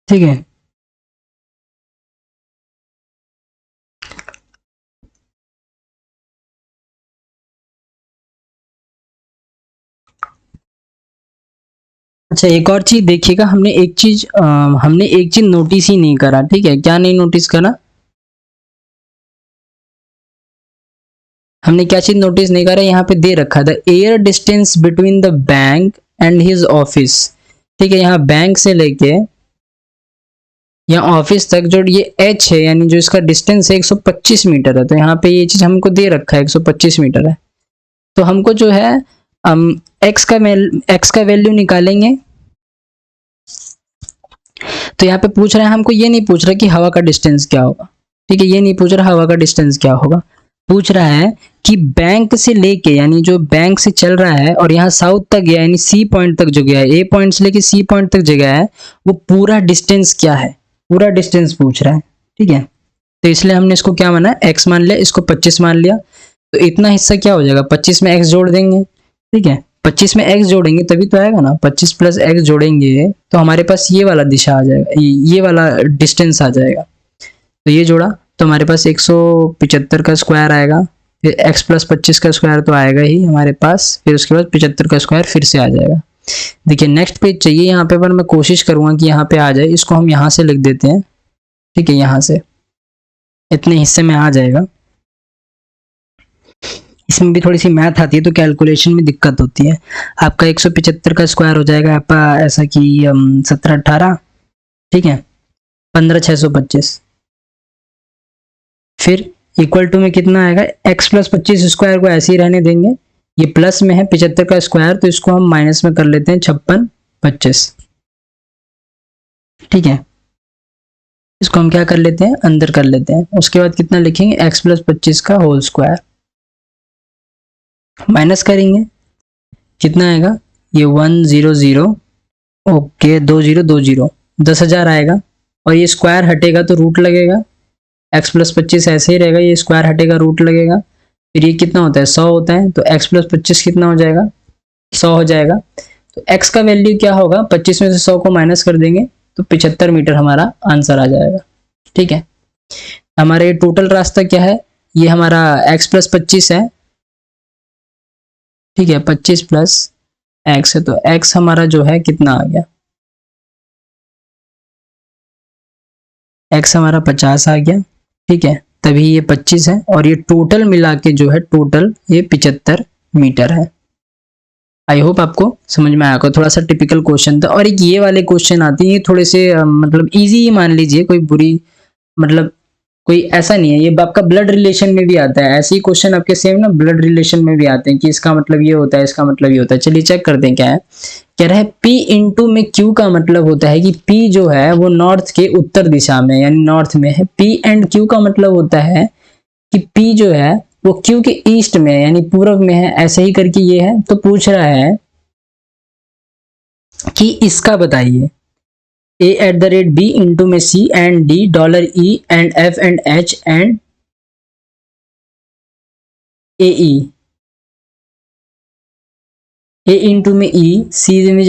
ठीक है, अच्छा एक और चीज देखिएगा, हमने एक चीज नोटिस ही नहीं करा, ठीक है, क्या नहीं नोटिस करा, हमने क्या चीज नोटिस नहीं करा, यहाँ पे दे रखा था air distance between the bank and his office. ठीक है, यहाँ बैंक से लेके यहाँ ऑफिस तक जो ये h है, यानी जो इसका डिस्टेंस है 125 मीटर है, तो यहाँ पे ये चीज हमको दे रखा है 125 मीटर है। तो हमको जो है हम x का वैल्यू निकालेंगे। तो यहाँ पे पूछ रहा है, हमको ये नहीं पूछ रहा कि हवा का डिस्टेंस क्या होगा, ठीक है, ये नहीं पूछ रहा हवा का डिस्टेंस क्या होगा, पूछ रहा है कि बैंक से लेके, यानी जो बैंक से चल रहा है और यहाँ साउथ तक गया, यानी सी पॉइंट तक जो गया है, ए पॉइंट से लेके सी पॉइंट तक जो गया है, वो पूरा डिस्टेंस क्या है, पूरा डिस्टेंस पूछ रहा है। ठीक है, तो इसलिए हमने इसको क्या माना, x मान लिया, इसको 25 मान लिया। तो इतना हिस्सा क्या हो जाएगा, 25 में x जोड़ देंगे। ठीक है, 25 में x जोड़ेंगे तभी तो आएगा ना, 25 प्लस x जोड़ेंगे तो हमारे पास ये वाला दिशा आ जाएगा, ये वाला डिस्टेंस आ जाएगा। तो ये जोड़ा तो हमारे पास 175 का स्क्वायर आएगा, फिर x प्लस 25 का स्क्वायर तो आएगा ही हमारे पास, फिर उसके बाद 75 का स्क्वायर फिर से आ जाएगा। देखिए नेक्स्ट पेज चाहिए यहाँ पे, पर मैं कोशिश करूंगा कि यहाँ पे आ जाए, इसको हम यहाँ से लिख देते हैं। ठीक है, यहाँ से इतने हिस्से में आ जाएगा। इसमें भी थोड़ी सी मैथ आती है तो कैलकुलेशन में दिक्कत होती है। आपका 175 का स्क्वायर हो जाएगा आपका ऐसा कि 1718, ठीक है, 15625, फिर इक्वल टू में कितना आएगा, x प्लस 25 स्क्वायर को ऐसे ही रहने देंगे, ये प्लस में है 75 का स्क्वायर, तो इसको हम माइनस में कर लेते हैं 5625। ठीक है, इसको हम क्या कर लेते हैं, अंदर कर लेते हैं। उसके बाद कितना लिखेंगे, x प्लस 25 का होल स्क्वायर, माइनस करेंगे कितना आएगा, ये 100, ओके 2020, 10,000 आएगा, और ये स्क्वायर हटेगा तो रूट लगेगा, x प्लस 25 ऐसे ही रहेगा, ये स्क्वायर हटेगा रूट लगेगा, फिर ये कितना होता है 100 होता है, तो x प्लस 25 कितना हो जाएगा, 100 हो जाएगा। तो x का वैल्यू क्या होगा, 25 में से 100 को माइनस कर देंगे तो 75 मीटर हमारा आंसर आ जाएगा। ठीक है, हमारा ये टोटल रास्ता क्या है, ये हमारा x प्लस 25 है, ठीक है, 25 प्लस x है, तो x हमारा जो है कितना आ गया, x हमारा 50 आ गया। ठीक है, तभी ये 25 है, और ये टोटल मिला के जो है टोटल ये 75 मीटर है। आई होप आपको समझ में आया, थोड़ा सा टिपिकल क्वेश्चन था। और एक ये वाले क्वेश्चन आते हैं, ये थोड़े से मतलब इजी ही मान लीजिए, कोई बुरी मतलब कोई ऐसा नहीं है, ये आपका ब्लड रिलेशन में भी आता है, ऐसे ही क्वेश्चन आपके सेम ना ब्लड रिलेशन में भी आते हैं कि इसका मतलब ये होता है, इसका मतलब ये होता है। चलिए चेक करते हैं क्या है, कह रहा है P इंटू में Q का मतलब होता है कि P जो है वो नॉर्थ के उत्तर दिशा में, यानी नॉर्थ में है। P एंड Q का मतलब होता है कि P जो है वो Q के ईस्ट में यानी पूर्व में है, ऐसे ही करके ये है। तो पूछ रहा है कि इसका बताइए, A@B इंटू में C and D $E and F and H and AE, A into में E, C में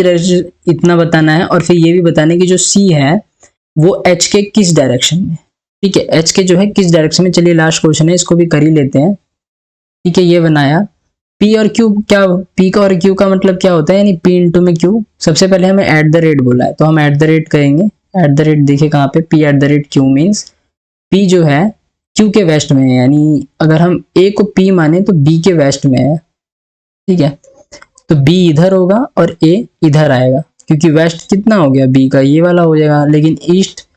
इतना बताना है, और फिर ये भी बताना है कि जो C है वो H के किस डायरेक्शन में। ठीक है, H के जो है किस डायरेक्शन में। चलिए लास्ट क्वेश्चन है, इसको भी कर ही लेते हैं। ठीक है, ये बनाया P और Q, क्या P का और Q का मतलब क्या होता है, यानी P इंटू में Q। सबसे पहले हमें एट द रेट बोला है तो हम एट द रेट करेंगे। एट द रेट देखिए कहाँ पे, P@Q मीन्स P जो है Q के वेस्ट में है, यानी अगर हम A को P माने तो B के वेस्ट में है। ठीक है, तो B इधर होगा और A इधर आएगा, क्योंकि वेस्ट कितना हो गया B का, ये वाला हो जाएगा, लेकिन ईस्ट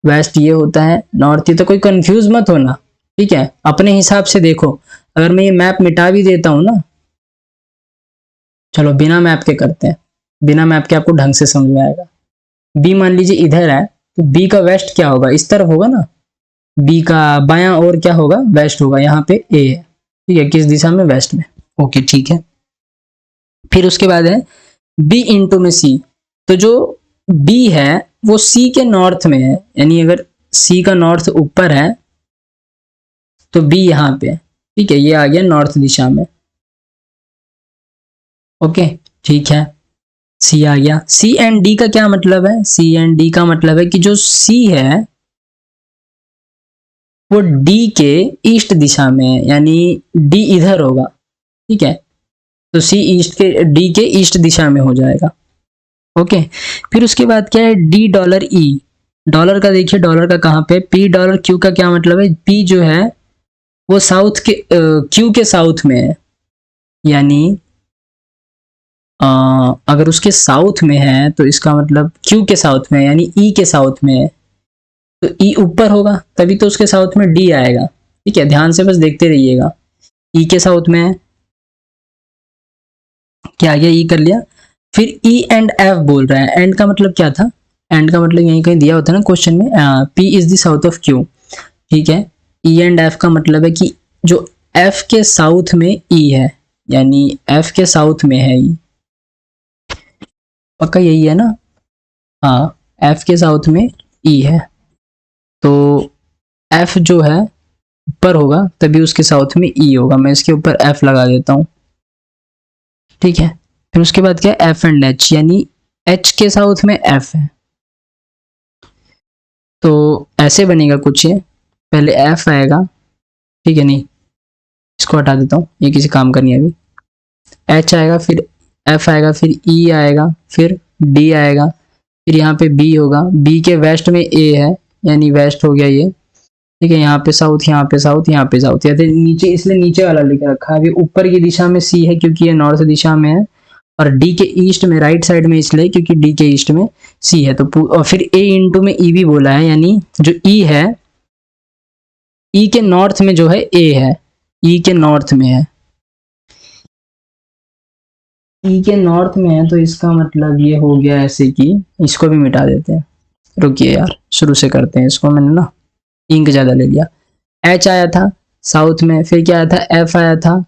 वेस्ट ये होता है, नॉर्थ। ये तो कोई कंफ्यूज मत होना, ठीक है, अपने हिसाब से देखो। अगर मैं ये मैप मिटा भी देता हूँ ना, चलो बिना मैप के करते हैं, बिना मैप के आपको ढंग से समझ में आएगा। बी मान लीजिए इधर है, तो बी का वेस्ट क्या होगा, इस तरफ होगा ना, बी का बायां और क्या होगा, वेस्ट होगा। यहाँ पे ए है, ठीक है, किस दिशा में, वेस्ट में। ओके ठीक है। फिर उसके बाद है बी इंटू में सी, तो जो बी है वो सी के नॉर्थ में है, यानी अगर सी का नॉर्थ ऊपर है तो बी यहाँ पे, ठीक है, ये आ गया नॉर्थ दिशा में। ओके ठीक है, सी आ गया। सी एंड डी का क्या मतलब है, सी एंड डी का मतलब है कि जो सी है वो डी के ईस्ट दिशा में है, यानी डी इधर होगा, ठीक है, तो सी ईस्ट के, डी के ईस्ट दिशा में हो जाएगा। ओके, फिर उसके बाद क्या है, डी डॉलर ई, डॉलर का देखिए, डॉलर का कहाँ पे, पी डॉलर क्यू का क्या मतलब है, पी जो है वो साउथ के, क्यू के साउथ में है, यानी अगर उसके साउथ में है तो इसका मतलब क्यू के साउथ में है, यानी ई के साउथ में है, तो ई ऊपर होगा तभी तो उसके साउथ में डी आएगा, ठीक है, ध्यान से बस देखते रहिएगा। ई के साउथ में है, क्या आ गया, ई कर लिया। फिर ई एंड एफ बोल रहा है, एंड का मतलब क्या था, एंड का मतलब यहीं कहीं दिया होता है ना क्वेश्चन में, P is the south of Q, ठीक है। ई एंड एफ का मतलब है कि जो एफ के साउथ में ई है, यानी एफ के साउथ में है ई, पक्का यही है ना, हाँ, एफ के साउथ में ई है, तो एफ जो है ऊपर होगा तभी उसके साउथ में ई होगा, मैं इसके ऊपर एफ लगा देता हूँ, ठीक है। फिर उसके बाद क्या है, एफ एंड एच, यानी एच के साउथ में एफ है, तो ऐसे बनेगा कुछ, ये पहले एफ आएगा, ठीक है, नहीं इसको हटा देता हूँ, ये किसी काम का नहीं है अभी, एच आएगा, फिर एफ आएगा, फिर ई आएगा, फिर डी आएगा, फिर यहाँ पे बी होगा, बी के वेस्ट में ए है, यानी वेस्ट हो गया ये, ठीक है, यहाँ पे साउथ, यहाँ पे साउथ, यहाँ पे साउथ, या फिर नीचे, इसलिए नीचे वाला लिख रखा है। अभी ऊपर की दिशा में सी है क्योंकि ये नॉर्थ दिशा में है, और डी के ईस्ट में, राइट साइड में इसलिए क्योंकि डी के ईस्ट में सी है, तो और फिर ए इंटू में ई भी बोला है, यानी जो ई है, ई के नॉर्थ में जो है ए है, ई के नॉर्थ में है, ई के नॉर्थ में है, तो इसका मतलब ये हो गया ऐसे कि इसको भी मिटा देते हैं, रुकिए यार शुरू से करते हैं इसको, मैंने ना इंक ज्यादा ले लिया। एच आया था साउथ में, फिर क्या आया था, एफ आया था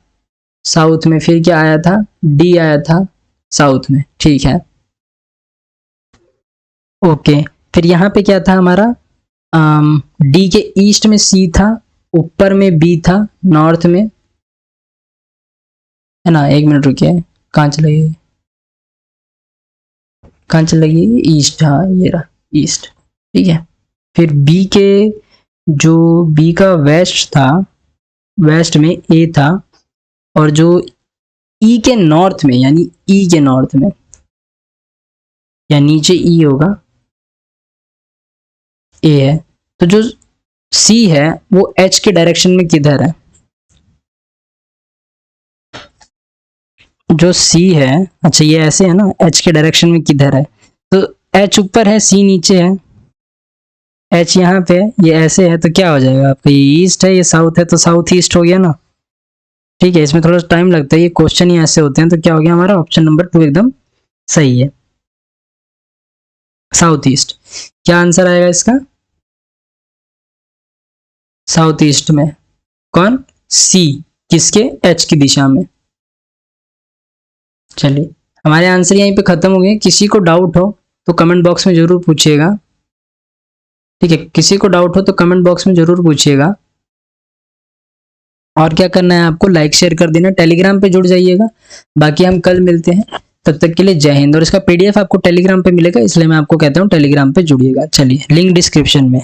साउथ में, फिर क्या आया था, डी आया था साउथ में, ठीक है। ओके, फिर यहाँ पे क्या था हमारा, डी के ईस्ट में सी था, ऊपर में बी था, नॉर्थ में, है ना, एक मिनट रुकिए, कहाँ चले गए, कहाँ चले गए, ईस्ट, हाँ ये रहा ईस्ट, ठीक है। फिर बी के, जो बी का वेस्ट था, वेस्ट में ए था, और जो ई के नॉर्थ में, यानी ई के नॉर्थ में, या नीचे ई होगा, ए है, तो जो सी है वो एच के डायरेक्शन में किधर है, जो सी है, अच्छा ये ऐसे है ना, एच के डायरेक्शन में किधर है, तो एच ऊपर है, सी नीचे है, एच यहाँ पे, ये ऐसे है, तो क्या हो जाएगा आपका, ये ईस्ट है, ये साउथ है, तो साउथ ईस्ट हो गया ना, ठीक है। इसमें थोड़ा टाइम लगता है, ये क्वेश्चन ही ऐसे होते हैं, तो क्या हो गया हमारा ऑप्शन नंबर 2 एकदम सही है, साउथ ईस्ट। क्या आंसर आएगा इसका, साउथ ईस्ट में, कौन, सी, किसके, एच की दिशा में। चलिए हमारे आंसर यहीं पे खत्म हो गए, किसी को डाउट हो तो कमेंट बॉक्स में जरूर पूछिएगा, ठीक है, किसी को डाउट हो तो कमेंट बॉक्स में जरूर पूछिएगा। और क्या करना है आपको, लाइक शेयर कर देना, टेलीग्राम पे जुड़ जाइएगा, बाकी हम कल मिलते हैं, तब तक के लिए जय हिंद। और इसका पीडीएफ आपको टेलीग्राम पे मिलेगा, इसलिए मैं आपको कहता हूँ टेलीग्राम पे जुड़िएगा। चलिए लिंक डिस्क्रिप्शन में।